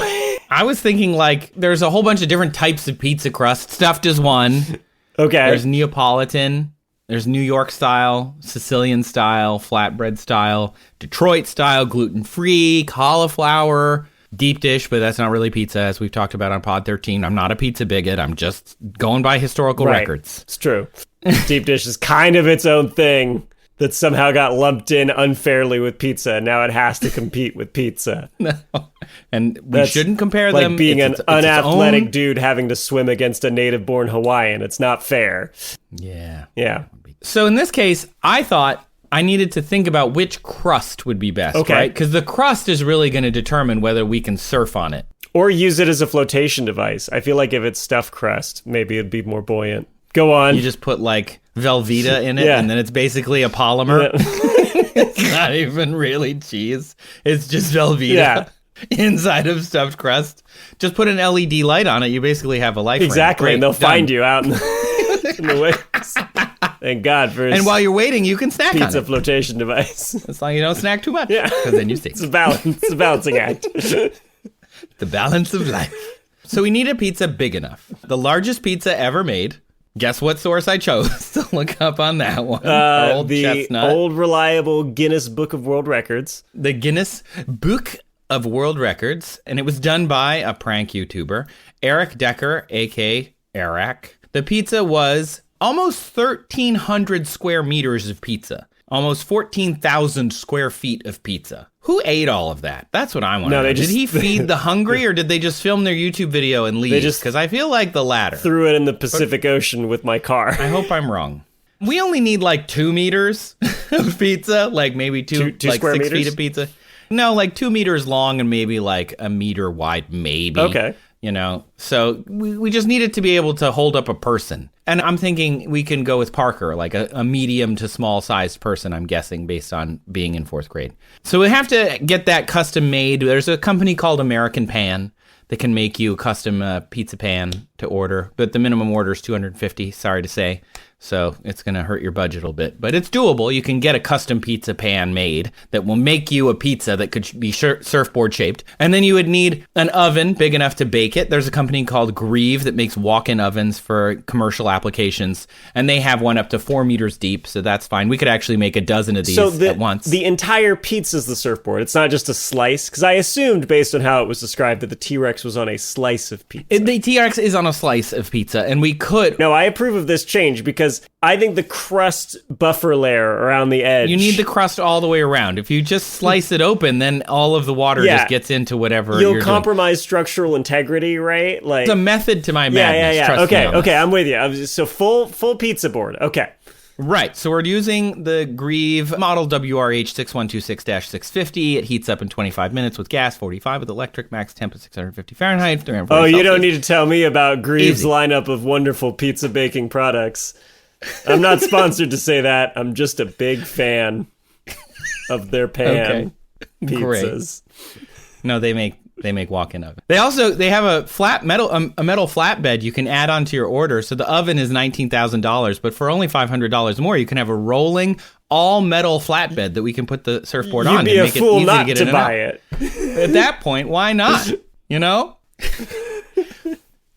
I was thinking like there's a whole bunch of different types of pizza crust. Stuffed is one. Okay. There's Neapolitan, there's New York style, Sicilian style, flatbread style, Detroit style, gluten-free, cauliflower, deep dish, but that's not really pizza, as we've talked about on Pod 13. I'm not a pizza bigot. I'm just going by historical records. It's true. Deep dish is kind of its own thing that somehow got lumped in unfairly with pizza. Now it has to compete with pizza. No. And we shouldn't compare them. Like being an unathletic dude having to swim against a native-born Hawaiian. It's not fair. Yeah. Yeah. So in this case, I thought I needed to think about which crust would be best, right? Because the crust is really going to determine whether we can surf on it. Or use it as a flotation device. I feel like if it's stuffed crust, maybe it'd be more buoyant. Go on. You just put like Velveeta in it, and then it's basically a polymer. Yeah. It's not even really cheese. It's just Velveeta inside of stuffed crust. Just put an LED light on it. You basically have a life exactly, ring. And they'll find you out in the wings. Thank God for his and while you're waiting, you can snack pizza on it. Flotation device. As long as you don't snack too much. Yeah. Because then you stink. It's a balancing act. The balance of life. So we need a pizza big enough. The largest pizza ever made. Guess what source I chose to look up on that one? Old reliable Guinness Book of World Records. The Guinness Book of World Records. And it was done by a prank YouTuber, Eric Decker, a.k.a. Eric. The pizza was almost 1,300 square meters of pizza. Almost 14,000 square feet of pizza. Who ate all of that? That's what I want to know. Did he feed the hungry, or did they just film their YouTube video and leave? Because I feel like the latter. Threw it in the Pacific Ocean with my car. I hope I'm wrong. We only need like 2 meters of pizza, like maybe two like square 6 meters? feet of pizza. No, like 2 meters long and maybe like a meter wide, maybe. Okay. You know, so we just need it to be able to hold up a person. And I'm thinking we can go with Parker, like a medium to small sized person, I'm guessing, based on being in 4th grade. So we have to get that custom made. There's a company called American Pan that can make you a custom pizza pan to order. But the minimum order is $250, sorry to say. So it's going to hurt your budget a little bit, but it's doable. You can get a custom pizza pan made that will make you a pizza that could be surfboard shaped. And then you would need an oven big enough to bake it. There's a company called Grieve that makes walk-in ovens for commercial applications, and they have one up to 4 meters deep, so that's fine. We could actually make a dozen of these at once. The entire pizza is the surfboard. It's not just a slice, because I assumed, based on how it was described, that the T-Rex was on a slice of pizza. The T-Rex is on a slice of pizza, and we could... No, I approve of this change, because I think the crust buffer layer around the edge... You need the crust all the way around. If you just slice it open, then all of the water just gets into whatever you'll compromise structural integrity, right? Like, it's a method to my madness. Yeah. Okay, I'm with you. So full pizza board. Okay. Right, so we're using the Grieve model WRH6126-650. It heats up in 25 minutes with gas, 45 with electric, max temp at 650 Fahrenheit. Oh, you don't need to tell me about Grieve's lineup of wonderful pizza baking products. I'm not sponsored to say that. I'm just a big fan of their pan pizzas. Great. No, they make walk-in oven. They have a metal flatbed you can add onto your order. So the oven is $19,000, but for only $500 more, you can have a rolling all metal flatbed that we can put the surfboard on. You'd be a fool not to buy it. At that point, why not? You know?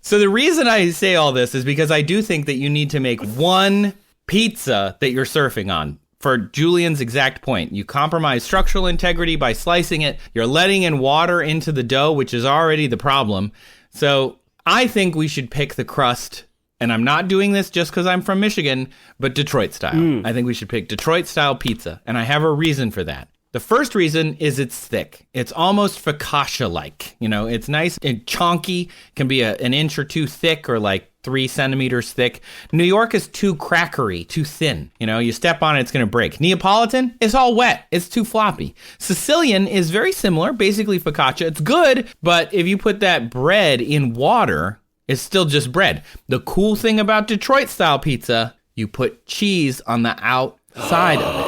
So the reason I say all this is because I do think that you need to make one pizza that you're surfing on. For Julian's exact point, you compromise structural integrity by slicing it. You're letting in water into the dough, which is already the problem. So I think we should pick the crust, and I'm not doing this just because I'm from Michigan, but Detroit style. I think we should pick Detroit style pizza, and I have a reason for that. The first reason is it's thick. It's almost focaccia-like. You know, it's nice and chonky, can be an inch or two thick or like 3 centimeters thick. New York is too crackery, too thin. You know, you step on it, it's going to break. Neapolitan is all wet. It's too floppy. Sicilian is very similar, basically focaccia. It's good, but if you put that bread in water, it's still just bread. The cool thing about Detroit-style pizza, you put cheese on the outside of it.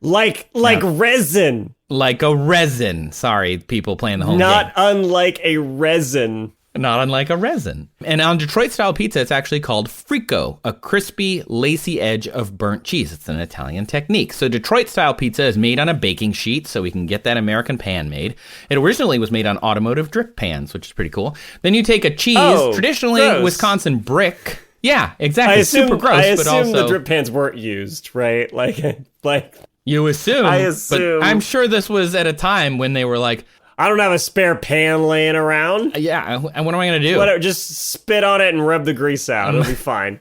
Like resin. Like a resin. Sorry, people playing the whole game. Not unlike a resin. Not unlike a resin. And on Detroit-style pizza, it's actually called frico, a crispy, lacy edge of burnt cheese. It's an Italian technique. So Detroit-style pizza is made on a baking sheet, so we can get that American pan made. It originally was made on automotive drip pans, which is pretty cool. Then you take a cheese, traditionally gross. Wisconsin brick. Yeah, exactly. Super gross, I but assume also the drip pans weren't used, right? Like. You assume. I assume. But I'm sure this was at a time when they were like, I don't have a spare pan laying around. Yeah, and what am I going to do? Whatever, just spit on it and rub the grease out. It'll be fine.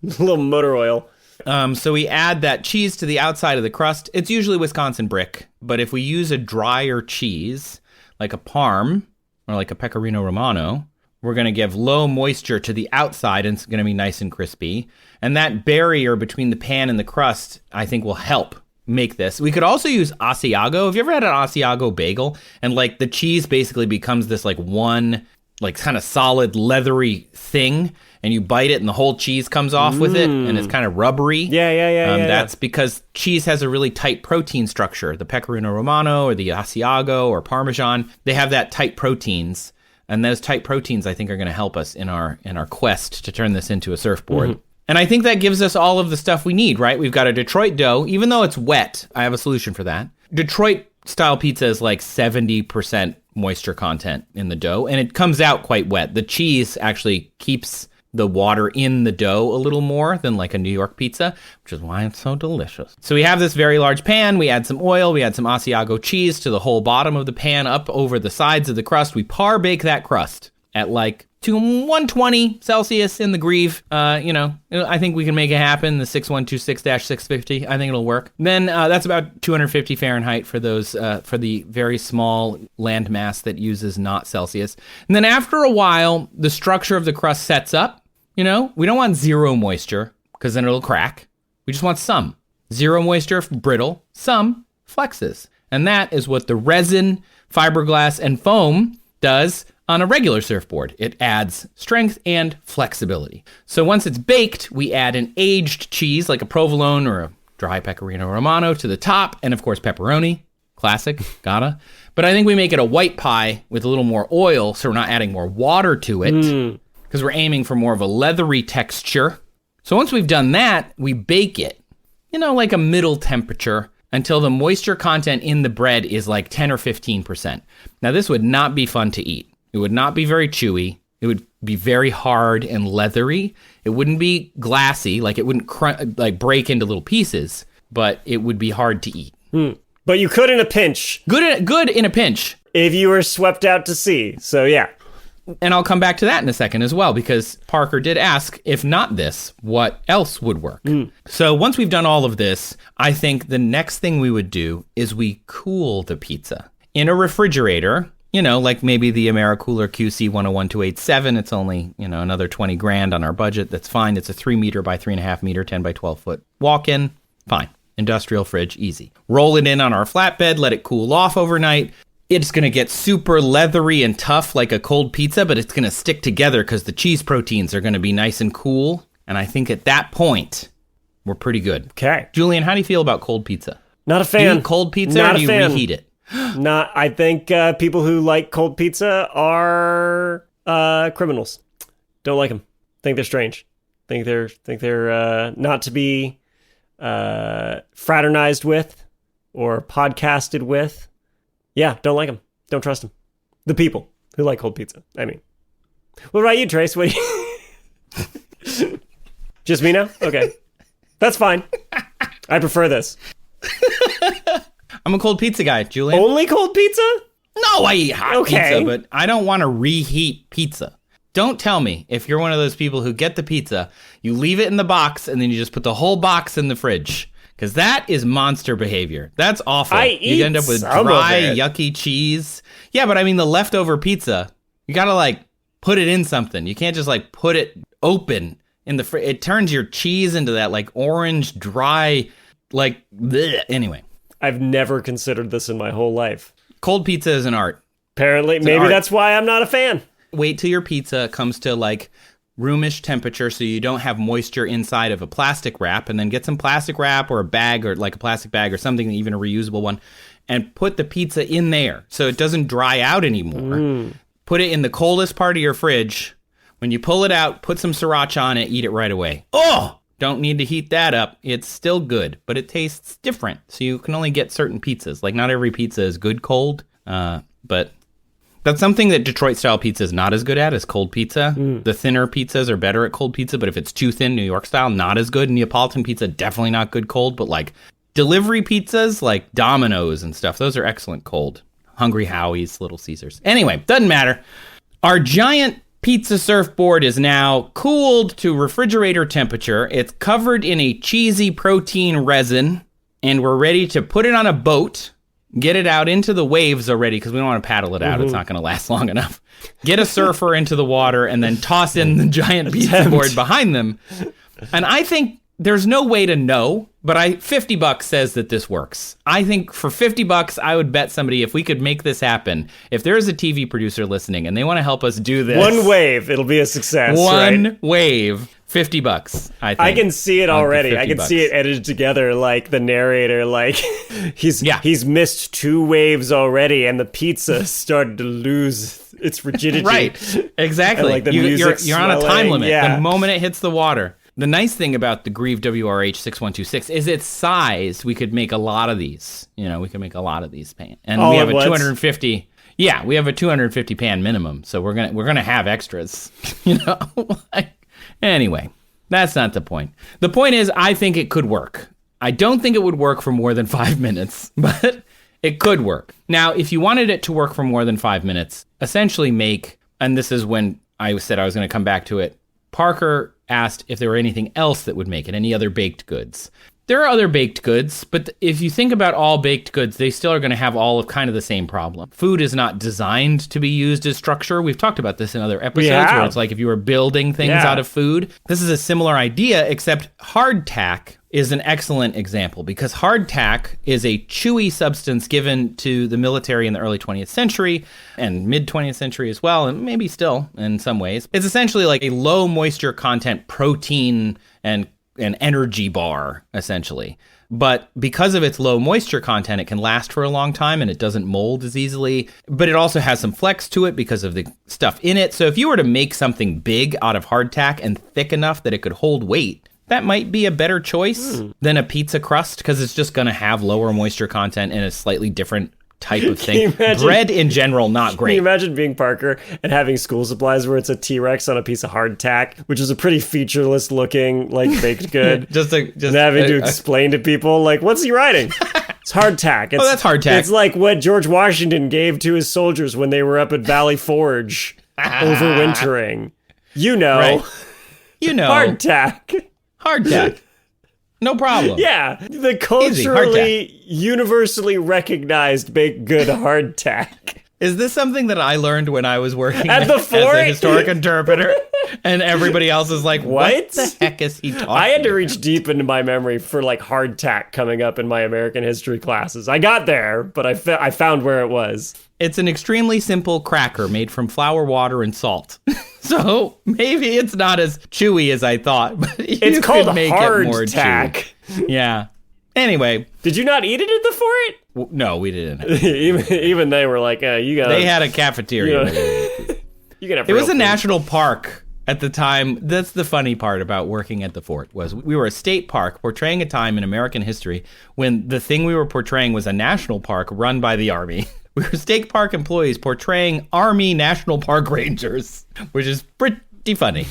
A little motor oil. So we add that cheese to the outside of the crust. It's usually Wisconsin brick, but if we use a drier cheese, like a Parm or like a Pecorino Romano, we're going to give low moisture to the outside, and it's going to be nice and crispy. And that barrier between the pan and the crust, I think, will help make this. We could also use Asiago. Have you ever had an Asiago bagel? And like the cheese basically becomes this like one, like kind of solid leathery thing, and you bite it and the whole cheese comes off with it, and it's kind of rubbery. Yeah. That's because cheese has a really tight protein structure. The Pecorino Romano or the Asiago or Parmesan, they have that tight proteins. And those tight proteins, I think, are going to help us in our quest to turn this into a surfboard. And I think that gives us all of the stuff we need, right? We've got a Detroit dough. Even though it's wet, I have a solution for that. Detroit-style pizza is like 70% moisture content in the dough, and it comes out quite wet. The cheese actually keeps the water in the dough a little more than like a New York pizza, which is why it's so delicious. So we have this very large pan. We add some oil. We add some Asiago cheese to the whole bottom of the pan, up over the sides of the crust. We par bake that crust at like 120 Celsius in the Grieve. I think we can make it happen. The 6126-650. I think it'll work. Then that's about 250 Fahrenheit for those for the very small land mass that uses not Celsius. And then after a while, the structure of the crust sets up. You know, we don't want zero moisture because then it'll crack. We just want some. Zero moisture, brittle. Some flexes. And that is what the resin, fiberglass, and foam does on a regular surfboard. It adds strength and flexibility. So once it's baked, we add an aged cheese like a provolone or a dry Pecorino Romano to the top, and of course pepperoni, classic, gotta. But I think we make it a white pie with a little more oil, so we're not adding more water to it, because we're aiming for more of a leathery texture. So once we've done that, we bake it, like a middle temperature until the moisture content in the bread is like 10 or 15%. Now, this would not be fun to eat. It would not be very chewy. It would be very hard and leathery. It wouldn't be glassy, like it wouldn't break into little pieces, but it would be hard to eat. But you could in a pinch. Good in a pinch. If you were swept out to sea. So yeah. And I'll come back to that in a second as well, because Parker did ask, if not this, what else would work? So once we've done all of this, I think the next thing we would do is we cool the pizza in a refrigerator, like maybe the AmeriCooler QC 101287. It's only, another 20 grand on our budget. That's fine. It's a 3 meter by 3.5 meter, 10 by 12 foot walk-in. Fine. Industrial fridge, easy. Roll it in on our flatbed, let it cool off overnight. It's going to get super leathery and tough like a cold pizza, but it's going to stick together because the cheese proteins are going to be nice and cool. And I think at that point, we're pretty good. Okay. Julian, how do you feel about cold pizza? Not a fan. Do you eat cold pizza Not or do you fan. reheat it? I think people who like cold pizza are criminals. Don't like them. Think they're strange. Think they're not to be fraternized with or podcasted with. Yeah, don't like them. Don't trust them. The people who like cold pizza. I mean, what about you, Trace? What do you... Just me now? Okay. That's fine. I prefer this. I'm a cold pizza guy, Julian. Only cold pizza? No, I eat hot Okay. pizza, but I don't want to reheat pizza. Don't tell me if you're one of those people who get the pizza, you leave it in the box, and then you just put the whole box in the fridge. Because that is monster behavior. That's awful. You end up with dry, yucky cheese. Yeah, but I mean the leftover pizza, you got to put it in something. You can't just put it open in the fridge. It turns your cheese into that orange, dry, bleh. Anyway. I've never considered this in my whole life. Cold pizza is an art. Apparently, maybe that's why I'm not a fan. Wait till your pizza comes to roomish temperature so you don't have moisture inside of a plastic wrap, and then get some plastic wrap or a bag or a plastic bag or something, even a reusable one, and put the pizza in there so it doesn't dry out anymore. Put it in the coldest part of your fridge. When you pull it out, put some sriracha on it, eat it right away. Oh, don't need to heat that up. It's still good, but it tastes different. So you can only get certain pizzas. Not every pizza is good cold, but that's something that Detroit-style pizza is not as good at, is cold pizza. The thinner pizzas are better at cold pizza, but if it's too thin, New York-style, not as good. Neapolitan pizza, definitely not good cold, but delivery pizzas, like Domino's and stuff, those are excellent cold. Hungry Howie's, Little Caesars. Anyway, doesn't matter. Our giant pizza surfboard is now cooled to refrigerator temperature. It's covered in a cheesy protein resin, and we're ready to put it on a boat, get it out into the waves already, because we don't want to paddle it out. It's not going to last long enough. Get a surfer into the water and then toss in the giant pizza board behind them. And I think there's no way to know, but $50 says that this works. I think for $50, I would bet somebody, if we could make this happen, if there is a TV producer listening and they want to help us do this. One wave, it'll be a success. One wave, $50, I think. I can see it already. I can see it edited together, like the narrator, he's missed 2 waves already, and the pizza started to lose its rigidity. Right, exactly. And, you're on a time limit. Yeah. The moment it hits the water. The nice thing about the Grieve WRH6126 is its size. We could make a lot of these. We could make a lot of these pan. And we have a 250. Yeah, we have a 250 pan minimum. So we're gonna have extras. Anyway, that's not the point. The point is, I think it could work. I don't think it would work for more than 5 minutes, but it could work. Now, if you wanted it to work for more than 5 minutes, essentially and this is when I said I was going to come back to it, Parker asked if there were anything else that would make it, any other baked goods. There are other baked goods, but if you think about all baked goods, they still are going to have all of kind of the same problem. Food is not designed to be used as structure. We've talked about this in other episodes where it's like if you were building things out of food. This is a similar idea, except hardtack is an excellent example, because hardtack is a chewy substance given to the military in the early 20th century and mid 20th century as well, and maybe still in some ways. It's essentially like a low moisture content protein and an energy bar, essentially. But because of its low moisture content, it can last for a long time and it doesn't mold as easily. But it also has some flex to it because of the stuff in it. So if you were to make something big out of hardtack and thick enough that it could hold weight, that might be a better choice than a pizza crust because it's just going to have lower moisture content and a slightly different type of thing. Bread in general, not great. Can you imagine being Parker and having school supplies where it's a T-Rex on a piece of hardtack, which is a pretty featureless looking, like, baked good? And having to explain to people, like, what's he riding? It's hardtack. That's hardtack. It's like what George Washington gave to his soldiers when they were up at Valley Forge overwintering. You know. Right. You know. Hardtack. No problem. Yeah, the culturally, universally recognized baked good hardtack. Is this something that I learned when I was working at the as fort? a historic interpreter? And everybody else is like, what the heck is he talking about? I had to reach deep into my memory for like hardtack coming up in my American history classes. I got there, but I found where it was. It's an extremely simple cracker made from flour, water, and salt. So maybe it's not as chewy as I thought, but it's called make it more chewy. Yeah. Anyway. Did you not eat it at the fort? No, we didn't. even they were like, you got. They had a cafeteria. It was a national park at the time. That's the funny part about working at the fort was we were a state park portraying a time in American history when the thing we were portraying was a national park run by the Army. We were state park employees portraying Army National Park Rangers, which is pretty funny.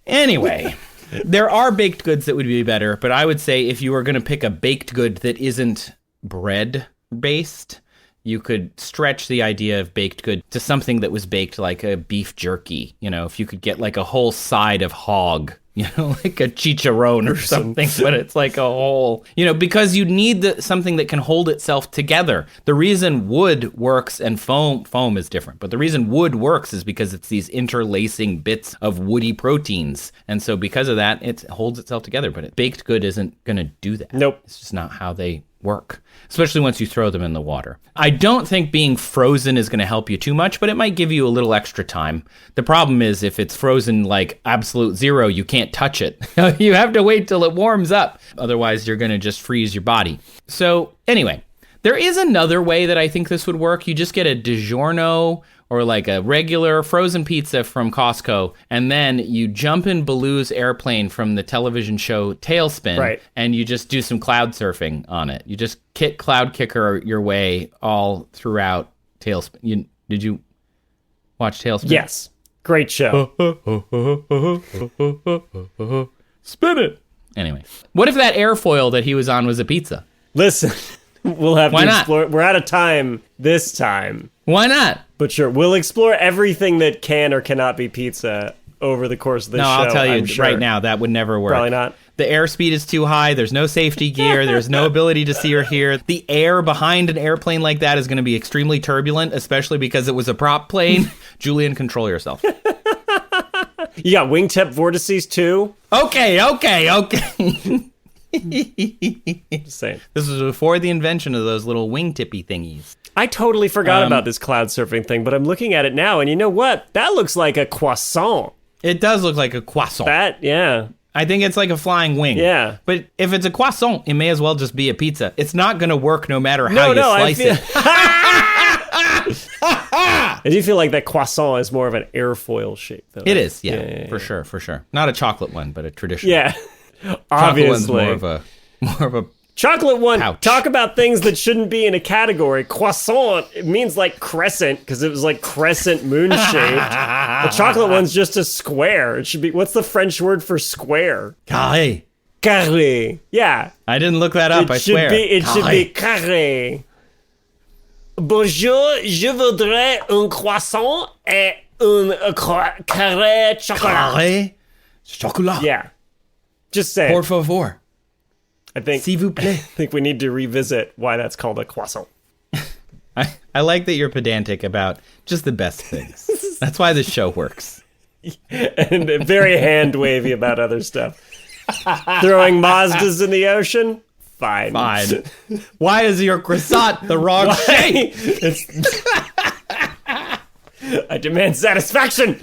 Anyway, there are baked goods that would be better, but I would say if you were going to pick a baked good that isn't bread-based, you could stretch the idea of baked good to something that was baked like a beef jerky. You know, if you could get like a whole side of hog, you know, like a chicharron or something, but it's like a whole, you know, because you need something that can hold itself together. The reason wood works and foam is different, but the reason wood works is because it's these interlacing bits of woody proteins. And so because of that, it holds itself together, but baked good isn't going to do that. Nope. It's just not how they work, especially once you throw them in the water. I don't think being frozen is going to help you too much, but it might give you a little extra time. The problem is if it's frozen like absolute zero, you can't touch it. You have to wait till it warms up. Otherwise, you're going to just freeze your body. So anyway, there is another way that I think this would work. You just get a DiGiorno or like a regular frozen pizza from Costco, and then you jump in Baloo's airplane from the television show Tailspin, right, and you just do some cloud surfing on it. You just cloud kicker your way all throughout Tailspin. Did you watch Tailspin? Yes. Great show. Spin it. Anyway, what if that airfoil that he was on was a pizza? Listen, we'll have Why to not? explore. We're out of time this time. Why not? But sure, we'll explore everything that can or cannot be pizza over the course of this show. No, I'll tell you right now, that would never work. Probably not. The airspeed is too high. There's no safety gear. There's no ability to see or hear. The air behind an airplane like that is going to be extremely turbulent, especially because it was a prop plane. Julian, control yourself. You got wingtip vortices too? Okay. Just saying. This was before the invention of those little wingtippy thingies. I totally forgot about this cloud surfing thing, but I'm looking at it now, and you know what? That looks like a croissant. It does look like a croissant. Yeah. I think it's like a flying wing. Yeah. But if it's a croissant, it may as well just be a pizza. It's not going to work no matter how you slice it. I do feel like that croissant is more of an airfoil shape, though. It is, yeah. For sure. Not a chocolate one, but a traditional. Yeah. Chocolate one's Obviously. more of a Chocolate one, pouch. Talk about things that shouldn't be in a category. Croissant, it means like crescent, because it was like crescent moon-shaped. The chocolate one's just a square. It should be, what's the French word for square? carré. Carré. Yeah. I didn't look that up, I swear. It should be carré. Bonjour, je voudrais un croissant et un carré chocolat. Carré chocolat. Yeah. Just say. Por favor. I think, S'il vous plaît. I think we need to revisit why that's called a croissant. I like that you're pedantic about just the best things. That's why this show works. And very hand wavy about other stuff. Throwing Mazdas in the ocean? Fine. Why is your croissant the wrong shape? I demand satisfaction.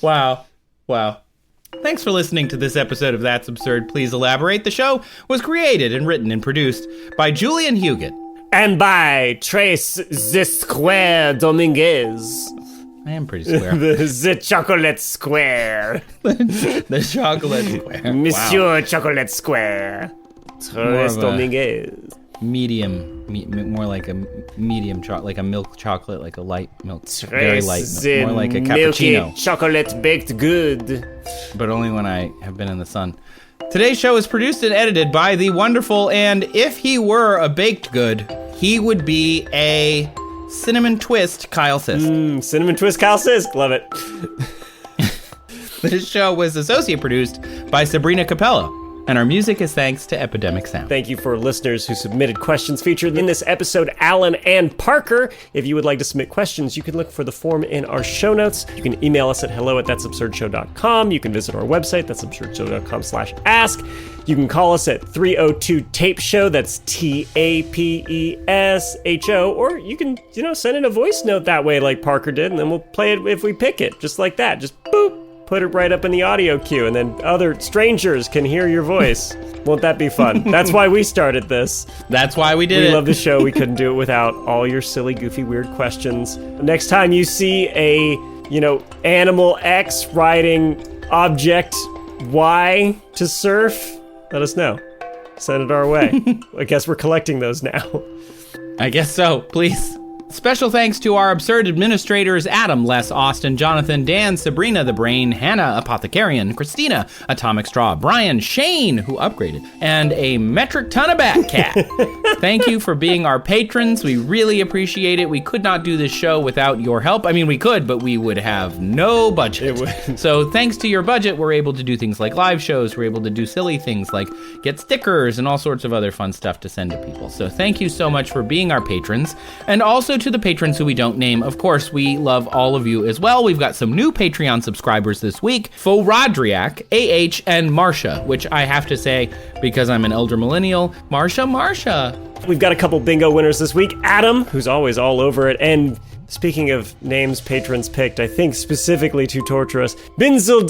Wow. Thanks for listening to this episode of That's Absurd, Please Elaborate. The show was created and written and produced by Julian Huguet. And by Trace the Square Dominguez. I am pretty square. The chocolate square. The chocolate square. Monsieur Chocolate Square. Tres Dominguez. Medium, more like a medium chocolate, like a milk chocolate, like a light milk, very light milk, more like a cappuccino. Milky chocolate baked good. But only when I have been in the sun. Today's show is produced and edited by the wonderful, and if he were a baked good, he would be a cinnamon twist Kyle Sisk. Cinnamon twist Kyle Sisk, love it. This show was associate produced by Sabrina Capella, and our music is thanks to Epidemic Sound. Thank you for listeners who submitted questions featured in this episode, Alan and Parker. If you would like to submit questions, you can look for the form in our show notes. You can email us at hello@that'sabsurdshow.com. You can visit our website, that'sabsurdshow.com/ask. You can call us at 302-TAPE-SHOW, that's TAPESHO, or you can, send in a voice note that way like Parker did, and then we'll play it if we pick it, just like that. Just boop. Put it right up in the audio queue, and then other strangers can hear your voice. Won't that be fun? That's why we started this. That's why we did it. We love the show. We couldn't do it without all your silly, goofy, weird questions. Next time you see a, animal X riding object Y to surf, let us know. Send it our way. I guess we're collecting those now. I guess so. Please. Special thanks to our absurd administrators, Adam, Les, Austin, Jonathan, Dan, Sabrina, the Brain, Hannah, Apothecarian, Christina, Atomic Straw, Brian, Shane, who upgraded, and a metric ton of Bat Cat. Thank you for being our patrons. We really appreciate it. We could not do this show without your help. I mean, we could, but we would have no budget. So thanks to your budget, we're able to do things like live shows. We're able to do silly things like get stickers and all sorts of other fun stuff to send to people. So thank you so much for being our patrons. And also to the patrons who we don't name, of course, we love all of you as well. We've got some new Patreon subscribers this week: Faux Rodriak, AH, and Marsha, which I have to say, because I'm an elder millennial, Marsha. We've got a couple bingo winners this week. Adam, who's always all over it, and speaking of names patrons picked, I think specifically to torture us, Binzel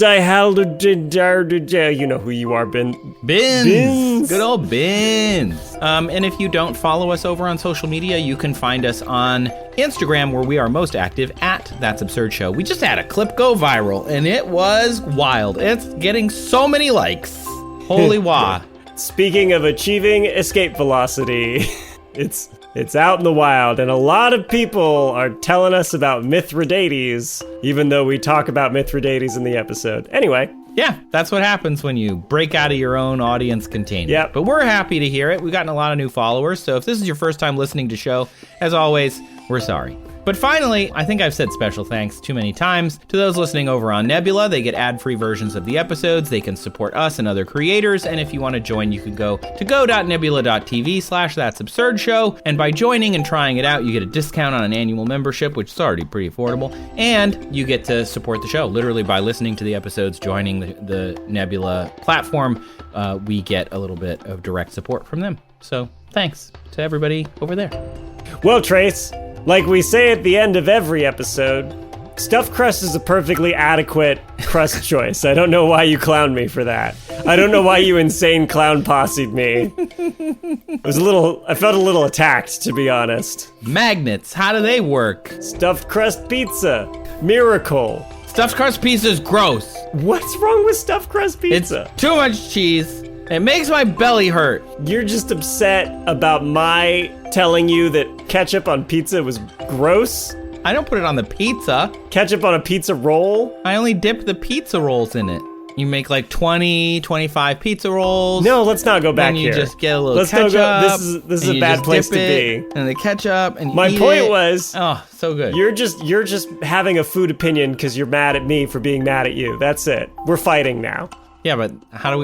you know who you are, Bins. Good old Bins. And if you don't follow us over on social media, you can find us on Instagram, where we are most active, at That's Absurd Show. We just had a clip go viral, and it was wild. It's getting so many likes. Holy wah. Speaking of achieving escape velocity, it's out in the wild, and a lot of people are telling us about Mithridates, even though we talk about Mithridates in the episode. Anyway. Yeah, that's what happens when you break out of your own audience container. Yep. But we're happy to hear it. We've gotten a lot of new followers, so if this is your first time listening to the show, as always, we're sorry. But finally, I think I've said special thanks too many times to those listening over on Nebula. They get ad-free versions of the episodes. They can support us and other creators. And if you want to join, you can go to go.nebula.tv/that'sabsurdshow. And by joining and trying it out, you get a discount on an annual membership, which is already pretty affordable. And you get to support the show literally by listening to the episodes, joining the Nebula platform. We get a little bit of direct support from them. So thanks to everybody over there. Well, Trace, like we say at the end of every episode, stuffed crust is a perfectly adequate crust choice. I don't know why you clowned me for that. I don't know why you insane clown posse'd me. I felt a little attacked, to be honest. Magnets, how do they work? Stuffed crust pizza. Miracle. Stuffed crust pizza is gross. What's wrong with stuffed crust pizza? It's too much cheese. It makes my belly hurt. You're just upset about my telling you that ketchup on pizza was gross? I don't put it on the pizza. Ketchup on a pizza roll? I only dip the pizza rolls in it. You make like 20, 25 pizza rolls. No, let's not go back here. And you just get a little ketchup. This is a bad place to be. And the ketchup, and you My eat point it. was, oh, so good. You're just having a food opinion because you're mad at me for being mad at you. That's it. We're fighting now. Yeah, but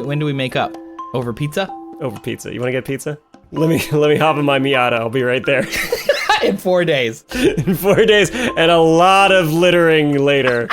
when do we make up? Over pizza? Over pizza. You want to get pizza? Let me hop in my Miata. I'll be right there. In 4 days. In 4 days, and a lot of littering later.